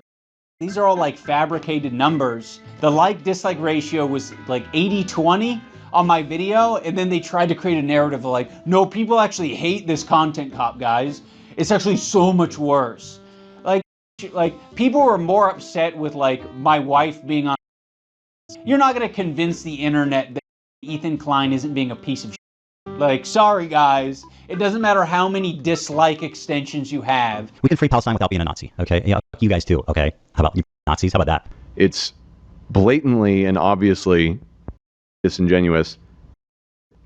These are all like fabricated numbers. The like-dislike ratio was like 80-20 on my video, and then they tried to create a narrative of like, no, people actually hate this content cop, guys. It's actually so much worse. Like people were more upset with like my wife being on. You're not gonna convince the internet that Ethan Klein isn't being a piece of shit. Like, sorry guys, it doesn't matter how many dislike extensions you have. We can free Palestine without being a Nazi, okay? Yeah, you guys too, okay? How about you Nazis? How about that? It's blatantly and obviously disingenuous.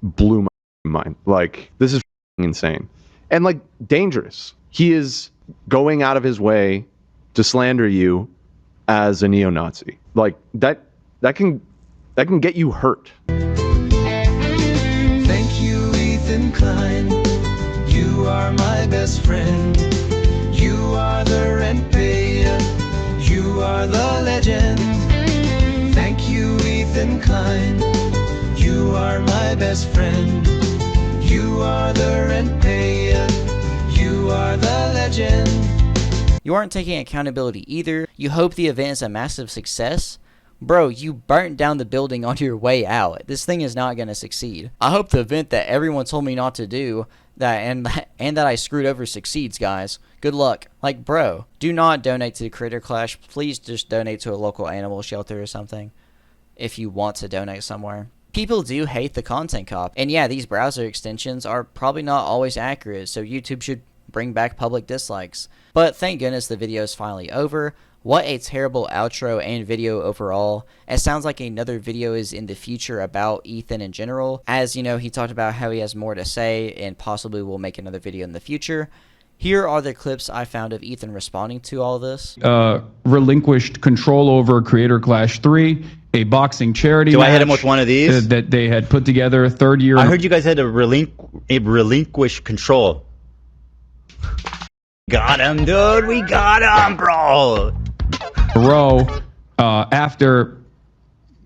Blew my mind. Like, this is insane. And like, dangerous. He is going out of his way to slander you as a neo-Nazi. Like, that can get you hurt. Thank you, Ethan Klein. You are my best friend. You are the rent payer. You are the legend. Thank you, Ethan Klein. You are my best friend. You are the rent payer. You are the legend. You aren't taking accountability either. You hope the event is a massive success. Bro, you burnt down the building on your way out. This thing is not going to succeed. I hope the event that everyone told me not to do and that I screwed over succeeds, guys. Good luck. Like, bro, do not donate to the Creator Clash. Please just donate to a local animal shelter or something if you want to donate somewhere. People do hate the content cop. And yeah, these browser extensions are probably not always accurate, so YouTube should bring back public dislikes. But thank goodness the video is finally over. What a terrible outro and video overall. It sounds like another video is in the future about Ethan in general. As you know, he talked about how he has more to say and possibly will make another video in the future. Here are the clips I found of Ethan responding to all this. Relinquished control over Creator Clash 3, a boxing charity Do match I hit him with one of these? That they had put together, third year. I heard you guys had to relinquish control. Got him, dude. We got him, bro. Row after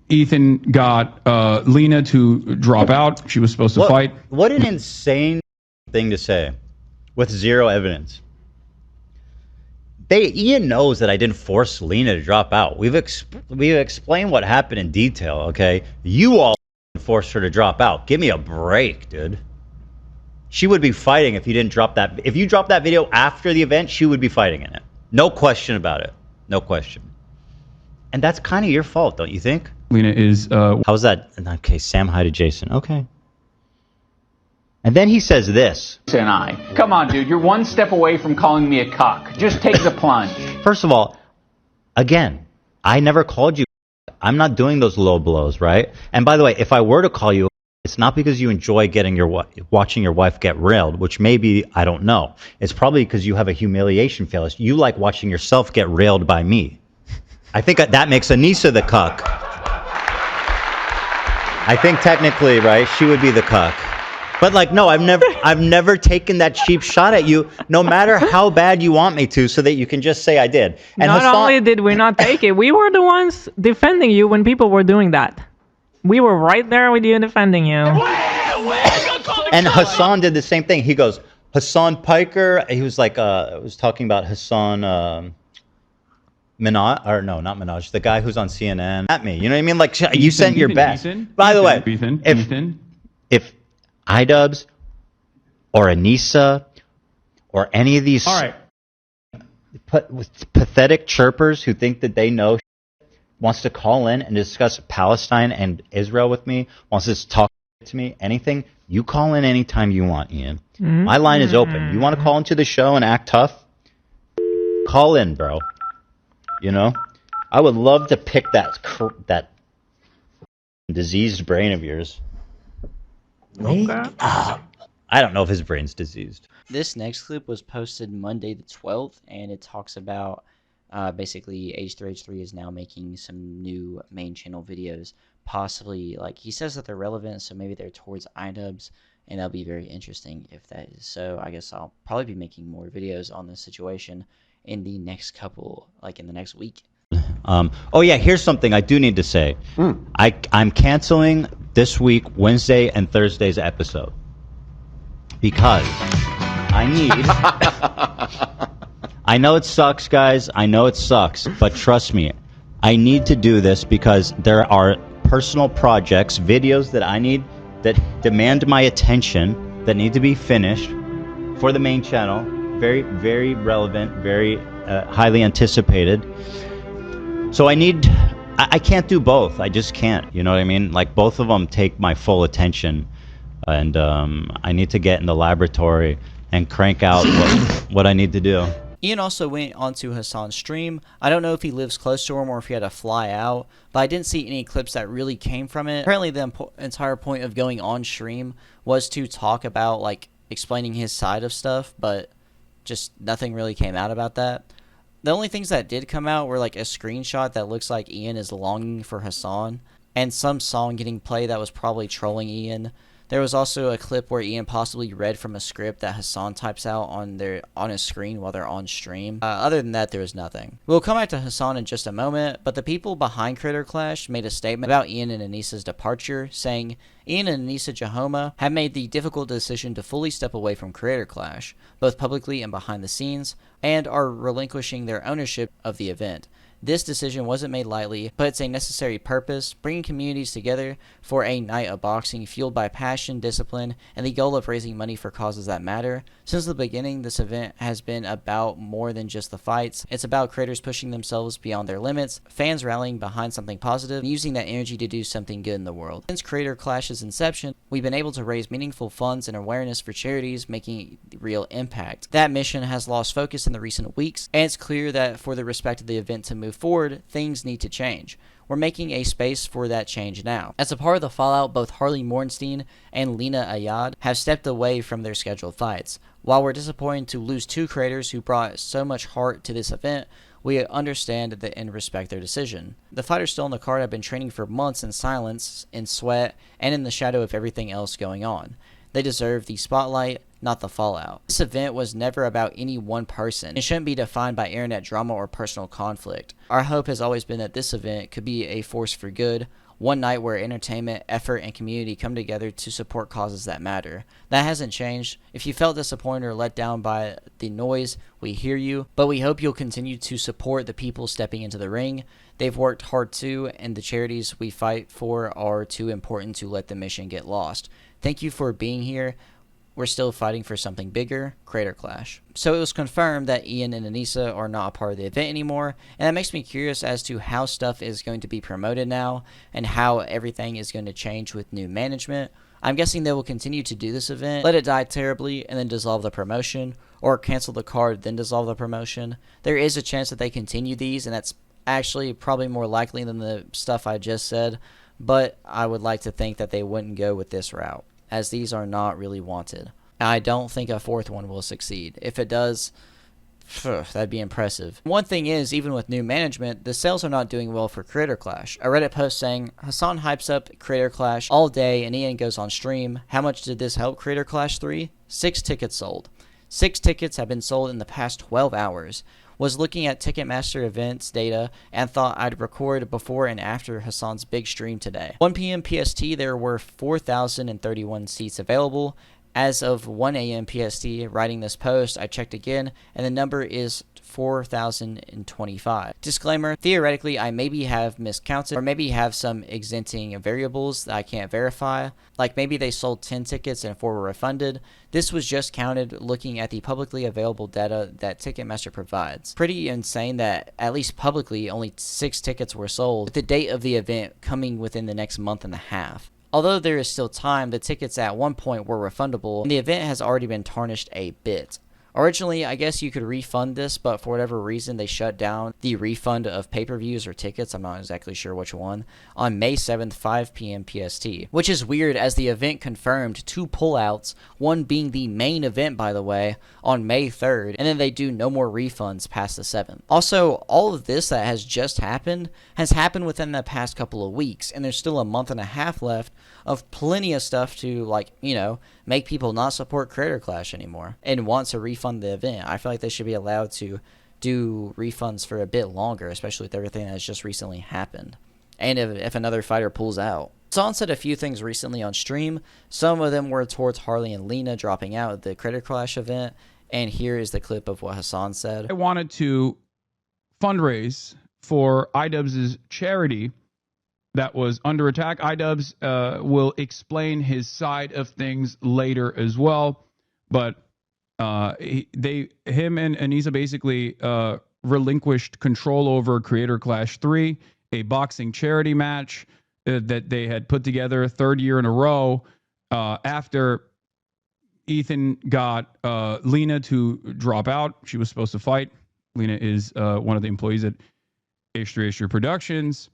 Ethan got Lena to drop out. She was supposed to fight. What an insane thing to say with zero evidence. Ian knows that I didn't force Lena to drop out. We've explained what happened in detail, okay? You all forced her to drop out. Give me a break, dude. She would be fighting if you didn't drop that. If you dropped that video after the event, she would be fighting in it. No question about it. No question. And that's kind of your fault, don't you think? Lena is... How's that? Okay, Sam hi to Jason. Okay. And then he says this. And I. Come on, dude. You're one step away from calling me a cuck. Just take the plunge. First of all, again, I never called you. I'm not doing those low blows, right? And by the way, if I were to call you, it's not because you enjoy watching your wife get railed, which maybe, I don't know. It's probably because you have a humiliation phase. You like watching yourself get railed by me. I think that makes Anisa the cuck. I think technically, right, she would be the cuck. But like, no, I've never taken that cheap shot at you, no matter how bad you want me to, so that you can just say I did. And Not only did we not take it, we were the ones defending you when people were doing that. We were right there with you defending you. And Hassan did the same thing. He goes, Hassan Piker. He was like, was talking about Hassan Minaj, or no, not Minaj, the guy who's on CNN at me. You know what I mean? Like, you sent your best. By the way, if iDubbbz or Anisa or any of these pathetic chirpers who think that they know wants to call in and discuss Palestine and Israel with me, wants to talk to me, anything, you call in anytime you want, Ian. My line is open. You want to call into the show and act tough? Call in, bro. You know? I would love to pick that diseased brain of yours. I don't know if his brain's diseased. This next clip was posted Monday the 12th, and it talks about basically h3h3 is now making some new main channel videos. Possibly, like, he says that they're relevant, so maybe they're towards iDubbbz, and that'll be very interesting if that is so. I guess I'll probably be making more videos on this situation in the next couple, like in the next week. Oh yeah, here's something I do need to say. I'm canceling this week, Wednesday and Thursday's episode, because I need... I know it sucks, guys. I know it sucks, but trust me, I need to do this because there are personal projects, videos that I need that demand my attention, that need to be finished for the main channel. Very, very relevant, very highly anticipated. So I can't do both. I just can't. You know what I mean? Like, both of them take my full attention, and I need to get in the laboratory and crank out what I need to do. Ian also went onto Hassan's stream. I don't know if he lives close to him or if he had to fly out, but I didn't see any clips that really came from it. Apparently the entire point of going on stream was to talk about, like, explaining his side of stuff, but just nothing really came out about that. The only things that did come out were like a screenshot that looks like Ian is longing for Hassan, and some song getting played that was probably trolling Ian. There was also a clip where Ian possibly read from a script that Hassan types out on his screen while they're on stream. Other than that, there was nothing. We'll come back to Hassan in just a moment, but the people behind Critter Clash made a statement about Ian and Anisa's departure, saying, Ian and Anisa Jahoma have made the difficult decision to fully step away from Creator Clash, both publicly and behind the scenes, and are relinquishing their ownership of the event. This decision wasn't made lightly, but it's a necessary purpose, bringing communities together for a night of boxing fueled by passion, discipline, and the goal of raising money for causes that matter. Since the beginning, this event has been about more than just the fights. It's about creators pushing themselves beyond their limits, fans rallying behind something positive, and using that energy to do something good in the world. Since Creator Clash's inception, we've been able to raise meaningful funds and awareness for charities, making a real impact. That mission has lost focus in the recent weeks, and it's clear that for the respect of the event to move forward, things need to change. We're making a space for that change now. As a part of the fallout, both Harely Morenstein and Lena Ayad have stepped away from their scheduled fights. While we're disappointed to lose two creators who brought so much heart to this event, we understand that and respect their decision. The fighters still on the card have been training for months in silence, in sweat, and in the shadow of everything else going on. They deserve the spotlight, not the fallout. This event was never about any one person. It shouldn't be defined by internet drama or personal conflict. Our hope has always been that this event could be a force for good, one night where entertainment, effort, and community come together to support causes that matter. That hasn't changed. If you felt disappointed or let down by the noise, we hear you, but we hope you'll continue to support the people stepping into the ring. They've worked hard too, and the charities we fight for are too important to let the mission get lost. Thank you for being here. We're still fighting for something bigger, Creator Clash. So it was confirmed that Ian and Anisa are not a part of the event anymore, and that makes me curious as to how stuff is going to be promoted now, and how everything is going to change with new management. I'm guessing they will continue to do this event, let it die terribly, and then dissolve the promotion, or cancel the card, then dissolve the promotion. There is a chance that they continue these, and that's actually probably more likely than the stuff I just said, but I would like to think that they wouldn't go with this route, as these are not really wanted. I don't think a fourth one will succeed. If it does, That'd be impressive. One thing is, even with new management, the sales are not doing well for Creator Clash. A Reddit post saying, Hassan hypes up Creator Clash all day and Ian goes on stream. How much did this help Creator Clash 3? 6 tickets sold. 6 tickets have been sold in the past 12 hours. Was looking at Ticketmaster events data and thought I'd record before and after Hassan's big stream today. 1 p.m. PST, there were 4,031 seats available. As of 1 a.m. PST, writing this post, I checked again, and the number is 4,025. Disclaimer, theoretically, I maybe have miscounted, or maybe have some exenting variables that I can't verify. Like maybe they sold 10 tickets and 4 were refunded. This was just counted looking at the publicly available data that Ticketmaster provides. Pretty insane that, at least publicly, only 6 tickets were sold, with the date of the event coming within the next month and a half. Although there is still time, the tickets at one point were refundable, and the event has already been tarnished a bit. Originally, I guess you could refund this, but for whatever reason, they shut down the refund of pay-per-views or tickets, I'm not exactly sure which one, on May 7th, 5 p.m. PST. Which is weird, as the event confirmed 2 pullouts, one being the main event, by the way, on May 3rd, and then they do no more refunds past the 7th. Also, all of this that has just happened has happened within the past couple of weeks, and there's still a month and a half left of plenty of stuff to, like, you know, make people not support Creator Clash anymore and want to refund the event. I feel like they should be allowed to do refunds for a bit longer, especially with everything that has just recently happened. And if another fighter pulls out. Hassan said a few things recently on stream. Some of them were towards Harley and Lena dropping out at the Creator Clash event. And here is the clip of what Hassan said. I wanted to fundraise for iDubbbz's charity that was under attack. iDubbbz will explain his side of things later as well, but him and Anisa basically relinquished control over Creator Clash 3, a boxing charity match that they had put together 3rd year in a row after Ethan got Lena to drop out. She was supposed to fight. Lena is one of the employees at h3h3Productions.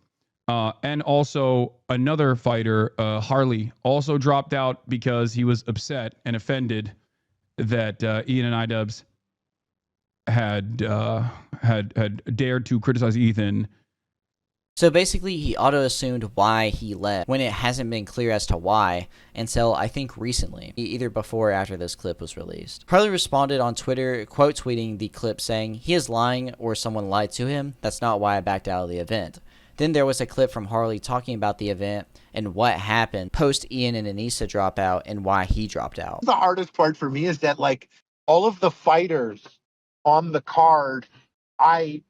And also another fighter, Harley, also dropped out because he was upset and offended that Ian and iDubbbz had dared to criticize Ethan. So basically, he auto-assumed why he left, when it hasn't been clear as to why until, I think, recently, either before or after this clip was released. Harley responded on Twitter, quote tweeting the clip saying, "He is lying or someone lied to him. That's not why I backed out of the event." Then there was a clip from Harley talking about the event and what happened post Ian and Anisa drop out and why he dropped out. The hardest part for me is that, like, all of the fighters on the card, I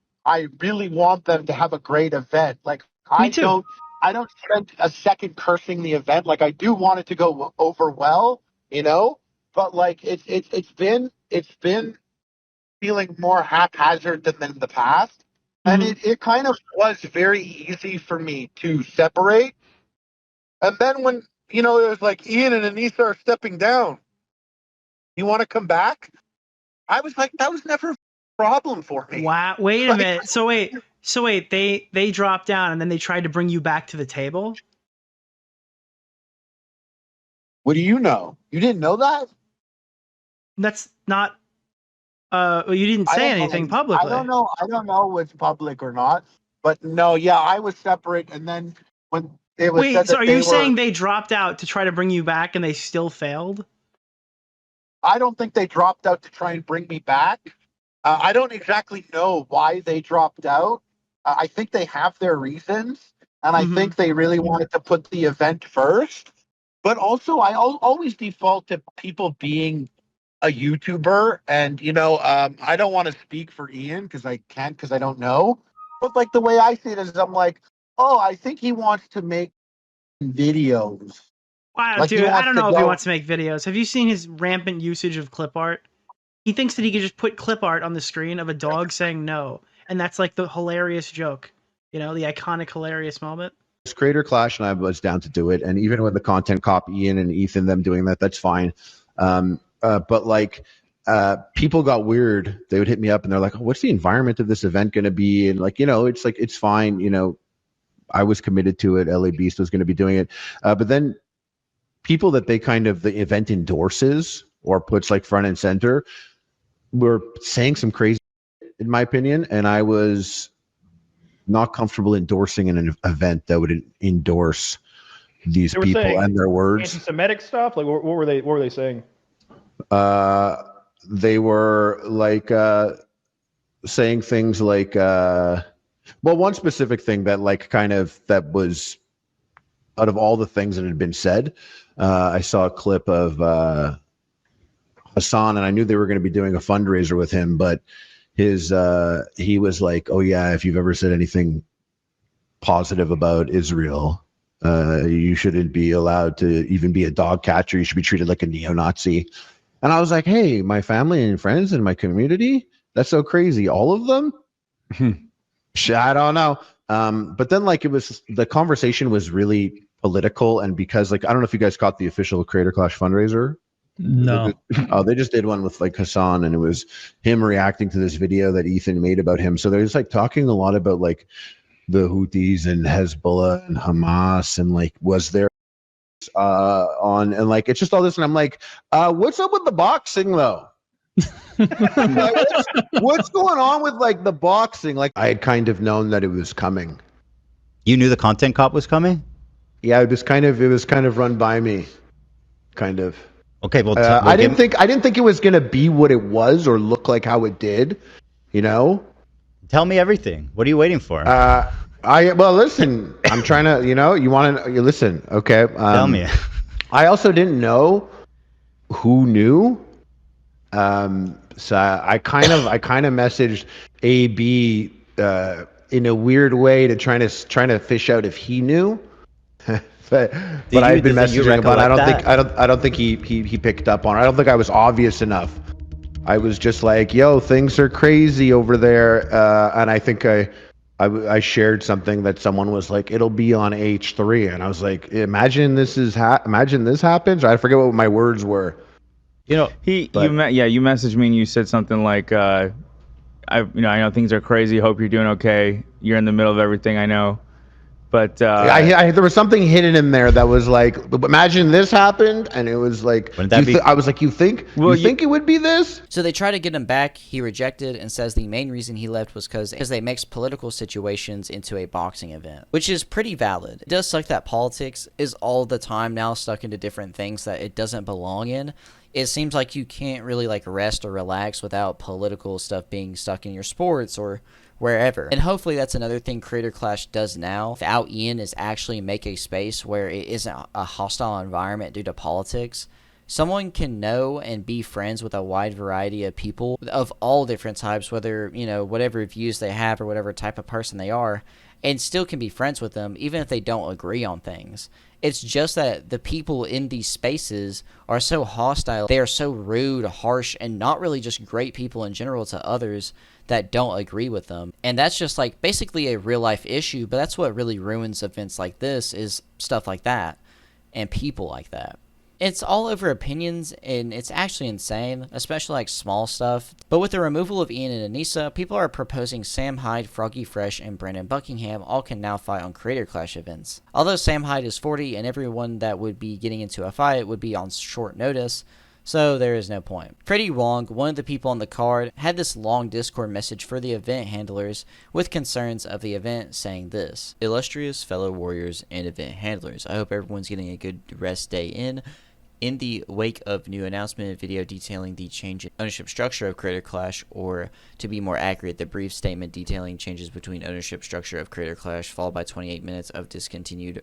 really want them to have a great event. Like, I don't spend a second cursing the event. Like, I do want it to go over well, you know, but like it's been feeling more haphazard than in the past. And it kind of was very easy for me to separate. And then when, you know, it was like Ian and Anisa are stepping down, you want to come back? I was like, that was never a problem for me. Wow. Wait a minute. So wait, they dropped down and then they tried to bring you back to the table? What do you know? You didn't know that? That's not... well, you didn't say anything publicly. I don't know what's public or not, but no, yeah, I was separate, and then when it was said so that are you saying they dropped out to try to bring you back and they still failed? I don't think they dropped out to try and bring me back. I don't exactly know why they dropped out. I think they have their reasons, and I think they really wanted to put the event first. But also, I always default to people being a YouTuber, and you know, I don't want to speak for Ian because I can't, because I don't know. But like the way I see it is, I'm like, oh, I think he wants to make videos. Wow, Like, dude, I don't know if he wants to make videos. Have you seen his rampant usage of clip art? He thinks that he could just put clip art on the screen of a dog saying no, and that's like the hilarious joke, you know, the iconic hilarious moment. Creator Clash and I was down to do it, and even with the content cop Ian and Ethan them doing that, that's fine. But like people got weird. They would hit me up and they're like, oh, what's the environment of this event going to be? And like, you know, it's like, it's fine. You know, I was committed to it. LA Beast was going to be doing it. But then people that they kind of, the event endorses or puts like front and center were saying some crazy in my opinion, and I was not comfortable endorsing an event that would endorse these They were people saying and their words. anti-Semitic stuff. Like, what were they? What were they saying? They were like saying things like, well, one specific thing that like kind of that was out of all the things that had been said, I saw a clip of Hassan, and I knew they were going to be doing a fundraiser with him, but he was like, oh yeah, if you've ever said anything positive about Israel, you shouldn't be allowed to even be a dog catcher. You should be treated like a neo-Nazi. And I was like, hey, my family and friends and my community, that's so crazy. All of them? I don't know. But then like the conversation was really political, and because like I don't know if you guys caught the official Creator Clash fundraiser. No. Oh, they just did one with like Hassan, and it was him reacting to this video that Ethan made about him. So they're just like talking a lot about like the Houthis and Hezbollah and Hamas, and like was there on, and like it's just all this, and I'm like, what's up with the boxing though? Like, what's going on with like the boxing? Like I had kind of known that it was coming. You knew the content cop was coming? Yeah, it was kind of run by me, kind of. Okay, well, I didn't think it was gonna be what it was or look like how it did. You know. Tell me everything. What are you waiting for? Well, listen. I'm trying to. You want to. You listen. Okay. Tell me. I also didn't know who knew. So I kind of messaged AB in a weird way to trying to fish out if he knew. but I've been messaging him, but I don't think he picked up on it. I don't think I was obvious enough. I was just like, yo, things are crazy over there, and I think I shared something that someone was like, it'll be on H3, and I was like, imagine this happens. I forget what my words were. You messaged me and you said something like, I know things are crazy. Hope you're doing okay. You're in the middle of everything, I know. But there was something hidden in there that was like, imagine this happened, and it was like, I was like, you think it would be this? So they try to get him back. He rejected and says the main reason he left was because they mix political situations into a boxing event, which is pretty valid. It does suck that politics is all the time now stuck into different things that it doesn't belong in. It seems like you can't really like rest or relax without political stuff being stuck in your sports or wherever. And hopefully that's another thing Creator Clash does now without Ian, is actually make a space where it isn't a hostile environment due to politics. Someone can know and be friends with a wide variety of people of all different types, whether, whatever views they have or whatever type of person they are, and still can be friends with them even if they don't agree on things. It's just that the people in these spaces are so hostile. They are so rude, harsh, and not really just great people in general to others that don't agree with them. And that's just like basically a real life issue, but that's what really ruins events like this, is stuff like that and people like that. It's all over opinions, and it's actually insane, especially like small stuff. But with the removal of Ian and Anisa, people are proposing Sam Hyde, Froggy Fresh, and Brandon Buckingham all can now fight on Creator Clash events. Although Sam Hyde is 40 and everyone that would be getting into a fight would be on short notice, so there is no point. Freddie Wong, one of the people on the card, had this long Discord message for the event handlers with concerns of the event, saying this: "Illustrious fellow warriors and event handlers, I hope everyone's getting a good rest day in the wake of new announcement video detailing the change in ownership structure of Creator Clash, or to be more accurate, the brief statement detailing changes between ownership structure of Creator Clash, followed by 28 minutes of discontinued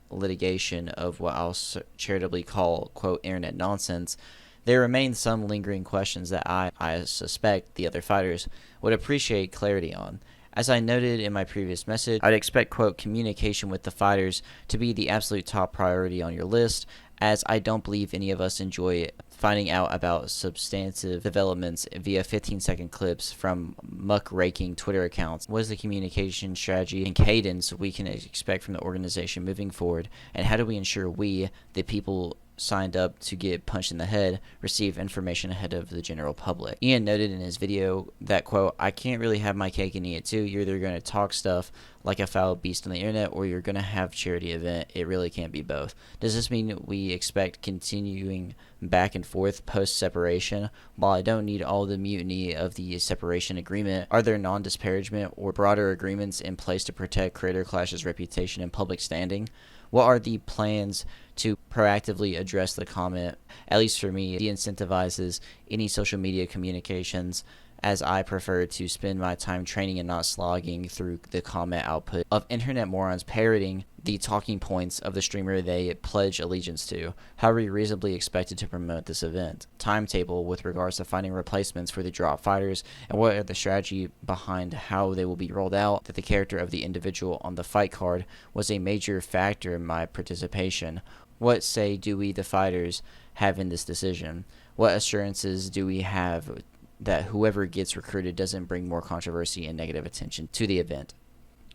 litigation of what I'll charitably call, quote, internet nonsense, there remain some lingering questions that I suspect the other fighters would appreciate clarity on. As I noted in my previous message, I'd expect, quote, communication with the fighters to be the absolute top priority on your list, as I don't believe any of us enjoy finding out about substantive developments via 15-second clips from muckraking Twitter accounts. What is the communication strategy and cadence we can expect from the organization moving forward, and how do we ensure we, the people signed up to get punched in the head, receive information ahead of the general public?" Ian noted in his video that, quote, "I can't really have my cake and eat it too. You're either going to talk stuff like a foul beast on the internet, or you're going to have charity event. It really can't be both. Does this mean we expect continuing back and forth post-separation? While I don't need all the mutiny of the separation agreement, are there non-disparagement or broader agreements in place to protect Creator Clash's reputation and public standing? What are the plans to proactively address the comment? At least for me, it de-incentivizes any social media communications, as I prefer to spend my time training and not slogging through the comment output of internet morons parroting the talking points of the streamer they pledge allegiance to. How are we reasonably expected to promote this event? Timetable with regards to finding replacements for the drop fighters, and what are the strategy behind how they will be rolled out? That the character of the individual on the fight card was a major factor in my participation. What say do we, the fighters, have in this decision? What assurances do we have that whoever gets recruited doesn't bring more controversy and negative attention to the event?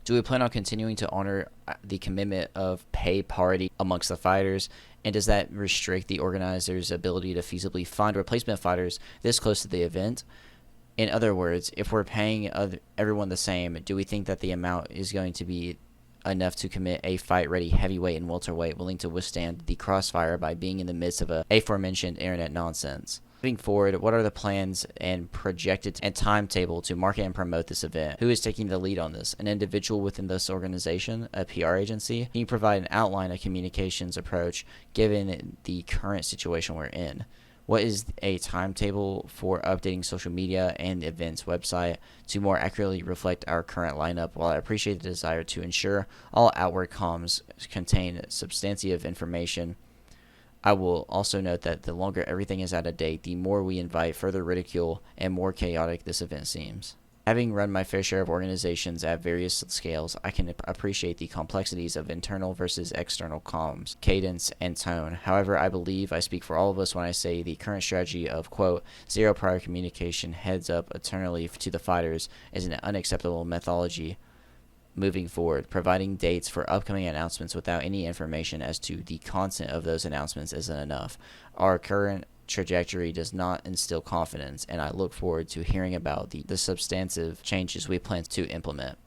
Do we plan on continuing to honor the commitment of pay parity amongst the fighters? And does that restrict the organizers' ability to feasibly find replacement fighters this close to the event? In other words, if we're paying everyone the same, do we think that the amount is going to be enough to commit a fight-ready heavyweight and welterweight willing to withstand the crossfire by being in the midst of aforementioned internet nonsense? Moving forward, what are the plans and projected and timetable to market and promote this event? Who is taking the lead on this? An individual within this organization? A PR agency? Can you provide an outline of communications approach given the current situation we're in? What is a timetable for updating social media and events website to more accurately reflect our current lineup? While I appreciate the desire to ensure all outward comms contain substantive information, I will also note that the longer everything is out of date, the more we invite further ridicule and more chaotic this event seems. Having run my fair share of organizations at various scales, I can appreciate the complexities of internal versus external comms, cadence, and tone. However, I believe I speak for all of us when I say the current strategy of, quote, zero prior communication heads up eternally to the fighters is an unacceptable methodology moving forward. Providing dates for upcoming announcements without any information as to the content of those announcements isn't enough. Our current trajectory does not instill confidence, and I look forward to hearing about the substantive changes we plan to implement.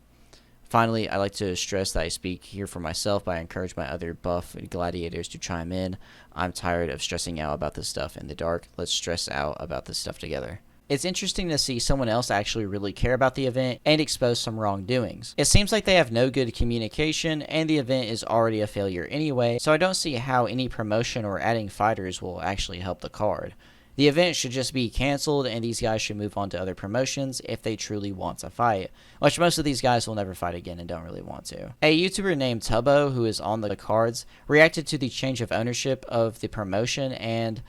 Finally, I like to stress that I speak here for myself, but I encourage my other buff gladiators to chime in. I'm tired of stressing out about this stuff in the dark. Let's stress out about this stuff together. It's interesting to see someone else actually really care about the event and expose some wrongdoings. It seems like they have no good communication, and the event is already a failure anyway, so I don't see how any promotion or adding fighters will actually help the card. The event should just be canceled, and these guys should move on to other promotions if they truly want to fight, which most of these guys will never fight again and don't really want to. A YouTuber named Tubbo, who is on the cards, reacted to the change of ownership of the promotion, and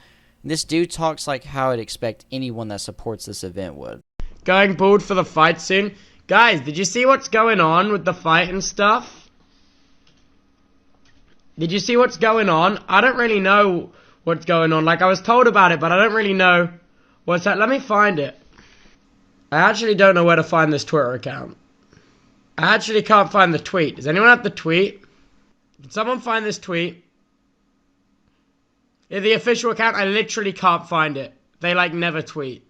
this dude talks like how I'd expect anyone that supports this event would. Going bald for the fight soon. Guys, did you see what's going on with the fight and stuff? Did you see what's going on? I don't really know what's going on. Like, I was told about it, but I don't really know what's that. Let me find it. I actually don't know where to find this Twitter account. I actually can't find the tweet. Does anyone have the tweet? Can someone find this tweet? The official account, I literally can't find it. They, like, never tweet.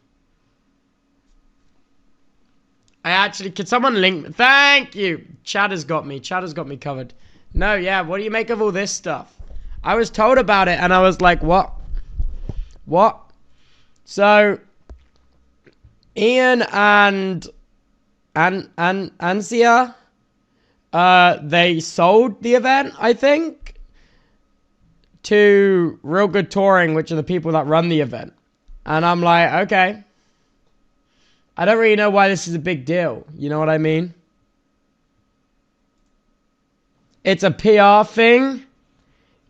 Can someone link me? Thank you. Chad has got me. Chad has got me covered. No, yeah, what do you make of all this stuff? I was told about it, and I was like, what? What? So, Ian and Anisia, they sold the event, I think, to Real Good Touring, which are the people that run the event. And I'm like, okay. I don't really know why this is a big deal. You know what I mean? It's a PR thing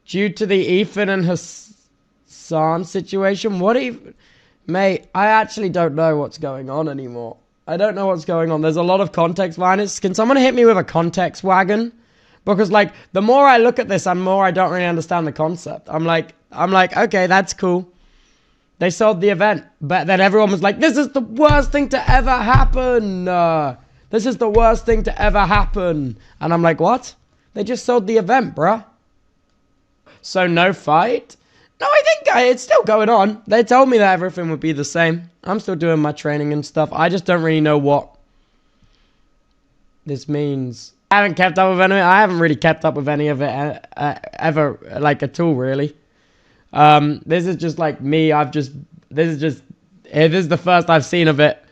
due to the Ethan and Hassan situation. What even? Mate, I actually don't know what's going on anymore. I don't know what's going on. There's a lot of context behind it. Can someone hit me with a context wagon? Because, like, the more I look at this, the more I don't really understand the concept. I'm like, okay, that's cool. They sold the event. But then everyone was like, this is the worst thing to ever happen. This is the worst thing to ever happen. And I'm like, what? They just sold the event, bruh. So no fight? No, I think it's still going on. They told me that everything would be the same. I'm still doing my training and stuff. I just don't really know what this means. I haven't kept up with any. I haven't really kept up with any of it ever, like at all, really. This is just like me. This is the first I've seen of it,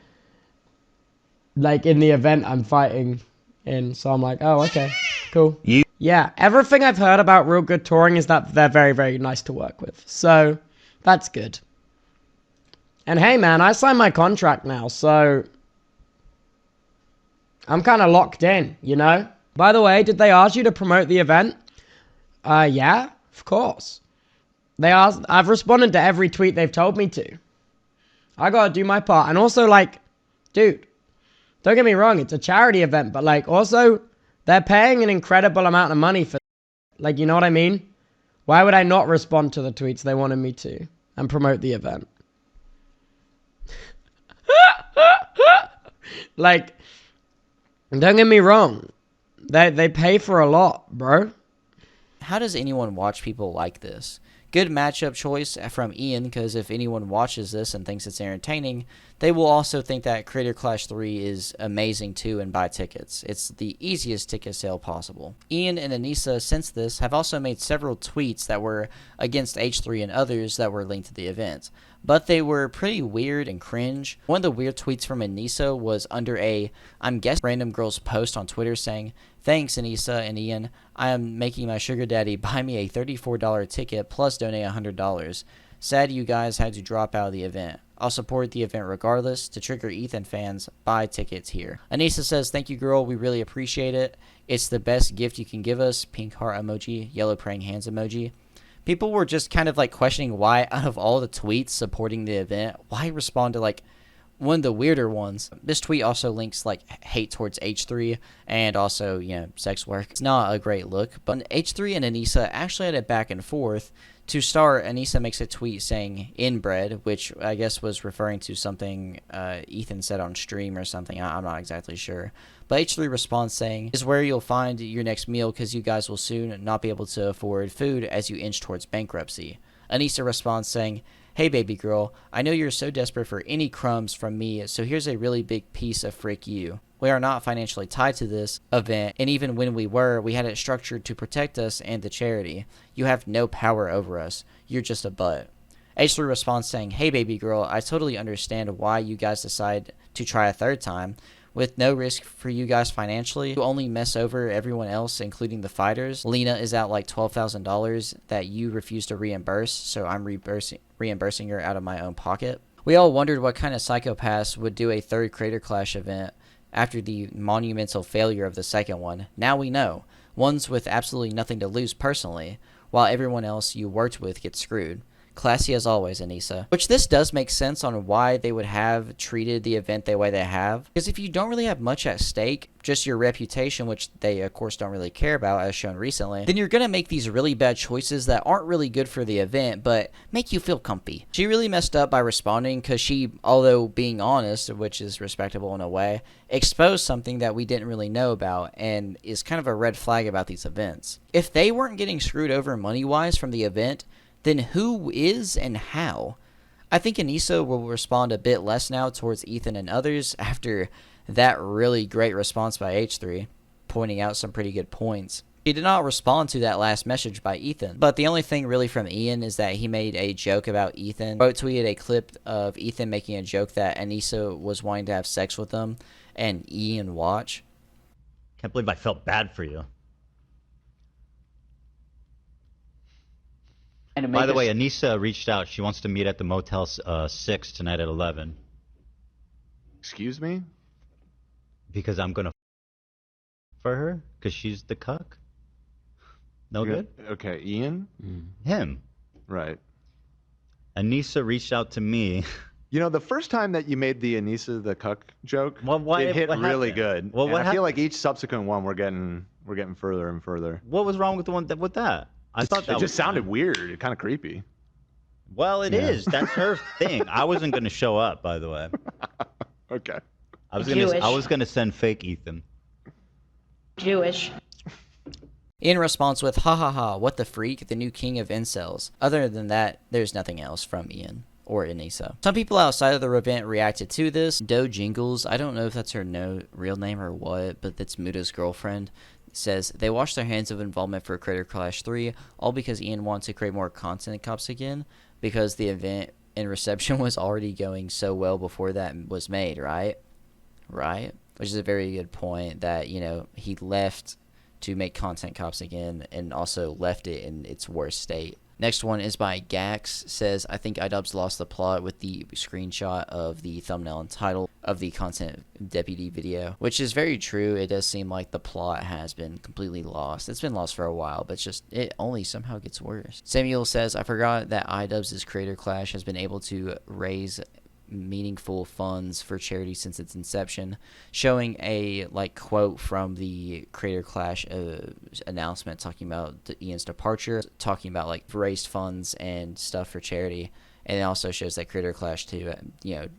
like in the event I'm fighting in. So I'm like, oh, okay, cool. Yeah, everything I've heard about Real Good Touring is that they're very, very nice to work with. So that's good. And hey, man, I signed my contract now, so I'm kind of locked in, you know? By the way, did they ask you to promote the event? Yeah, of course. They asked. I've responded to every tweet they've told me to. I gotta do my part. And also, like, dude, don't get me wrong, it's a charity event, but like, also, they're paying an incredible amount of money for, like, you know what I mean? Why would I not respond to the tweets they wanted me to and promote the event? Like, don't get me wrong. They pay for a lot, bro. How does anyone watch people like this? Good matchup choice from Ian, because if anyone watches this and thinks it's entertaining, they will also think that Creator Clash 3 is amazing too and buy tickets. It's the easiest ticket sale possible. Ian and Anisa, since this, have also made several tweets that were against H3 and others that were linked to the event, but they were pretty weird and cringe. One of the weird tweets from Anisa was under a, I'm guessing, random girl's post on Twitter saying, "Thanks, Anisa and Ian. I am making my sugar daddy buy me a $34 ticket plus donate $100. Sad you guys had to drop out of the event. I'll support the event regardless. To trigger Ethan fans, buy tickets here." Anisa says, "Thank you, girl. We really appreciate it. It's the best gift you can give us." Pink heart emoji, yellow praying hands emoji. People were just kind of like questioning why, out of all the tweets supporting the event, why respond to like one of the weirder ones. This tweet also links like hate towards H3 and also, you know, sex work. It's not a great look, but H3 and Anisa actually had a back and forth. To start, Anisa makes a tweet saying inbred, which I guess was referring to something Ethan said on stream or something. I'm not exactly sure. But H3 responds saying, "Is where you'll find your next meal because you guys will soon not be able to afford food as you inch towards bankruptcy." Anisa responds saying, "Hey baby girl, I know you're so desperate for any crumbs from me, so here's a really big piece of frick you. We are not financially tied to this event, and even when we were, we had it structured to protect us and the charity. You have no power over us. You're just a butt." H3 responds saying, "Hey baby girl, I totally understand why you guys decide to try a third time. With no risk for you guys financially, you only mess over everyone else, including the fighters. Lena is out like $12,000 that you refuse to reimburse, so I'm reimbursing her out of my own pocket." We all wondered what kind of psychopaths would do a third Creator Clash event after the monumental failure of the second one. Now we know. Ones with absolutely nothing to lose personally, while everyone else you worked with gets screwed. Classy as always, Anisa. Which this does make sense on why they would have treated the event the way they have. Because if you don't really have much at stake, just your reputation, which they of course don't really care about as shown recently, then you're going to make these really bad choices that aren't really good for the event, but make you feel comfy. She really messed up by responding because she, although being honest, which is respectable in a way, exposed something that we didn't really know about and is kind of a red flag about these events. If they weren't getting screwed over money-wise from the event, then who is and how? I think Anisa will respond a bit less now towards Ethan and others after that really great response by H3, pointing out some pretty good points. He did not respond to that last message by Ethan, but the only thing really from Ian is that he made a joke about Ethan. Quote tweeted a clip of Ethan making a joke that Anisa was wanting to have sex with him, and Ian watch. Can't believe I felt bad for you. By the way, Anisa reached out. She wants to meet at the Motel 6 tonight at 11. Excuse me? Because I'm going to for her? Because she's the cuck? No good? Okay, Ian? Him. Right. Anisa reached out to me. You know, the first time that you made the Anisa the cuck joke, it hit really good. Well, and I feel like each subsequent one we're getting further and further. What was wrong with the one with that? I thought that it just sounded weird. It kind of creepy. Well, it is. That's her thing. I wasn't going to show up, by the way. Okay. I was going to send fake Ethan. Jewish. In response with, "Ha ha ha, what the freak, the new king of incels." Other than that, there's nothing else from Ian. or Anisa. Some people outside of the event reacted to this. Doe Jingles, I don't know if that's her real name or what, but that's Muda's girlfriend, says they washed their hands of involvement for Creator Clash 3, all because Ian wants to create more content cops again, because the event and reception was already going so well before that was made, right? Right? Which is a very good point, that, you know, he left to make content cops again and also left it in its worst state. Next one is by Gax, says, I think iDubbbz lost the plot with the screenshot of the thumbnail and title of the content deputy video, which is very true. It does seem like the plot has been completely lost. It's been lost for a while, but it only somehow gets worse. Samuel says, I forgot that iDubbbz's Creator Clash has been able to raise meaningful funds for charity since its inception, showing a quote from the Creator Clash announcement talking about Ian's departure, talking about raised funds and stuff for charity, and it also shows that Creator Clash 2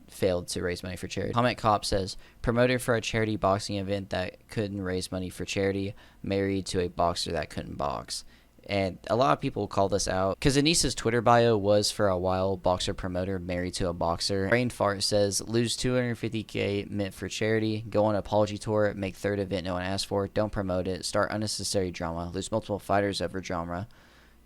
failed to raise money for charity. Comment Cop says, promoter for a charity boxing event that couldn't raise money for charity, married to a boxer that couldn't box. And a lot of people call this out because Anisa's Twitter bio was for a while boxer promoter married to a boxer. Brain Fart says, lose 250K meant for charity, go on apology tour, make third event no one asked for, don't promote it, start unnecessary drama, lose multiple fighters over drama,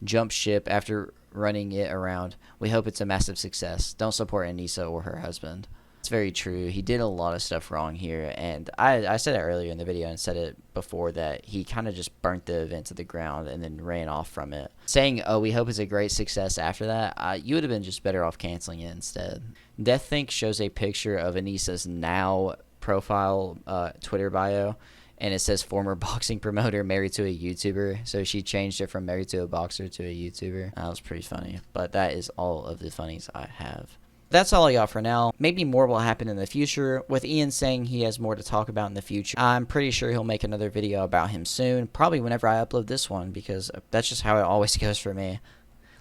jump ship after running it around. We hope it's a massive success. Don't support Anisa or her husband. It's very true. He did a lot of stuff wrong here, and I said it earlier in the video and said it before that he kind of just burnt the event to the ground and then ran off from it. Saying, oh, we hope it's a great success after that, you would have been just better off canceling it instead. DeathThink shows a picture of Anisa's now profile Twitter bio, and it says former boxing promoter married to a YouTuber, so she changed it from married to a boxer to a YouTuber. That was pretty funny, but that is all of the funnies I have. That's all I got for now. Maybe more will happen in the future, with Ian saying he has more to talk about in the future. I'm pretty sure he'll make another video about him soon, probably whenever I upload this one, because that's just how it always goes for me.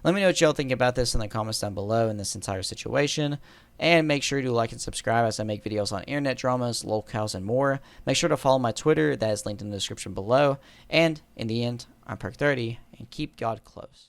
Let me know what y'all think about this in the comments down below in this entire situation, and make sure to like and subscribe as I make videos on internet dramas, locales, and more. Make sure to follow my Twitter, that is linked in the description below, and in the end, I'm PERK30, and keep God close.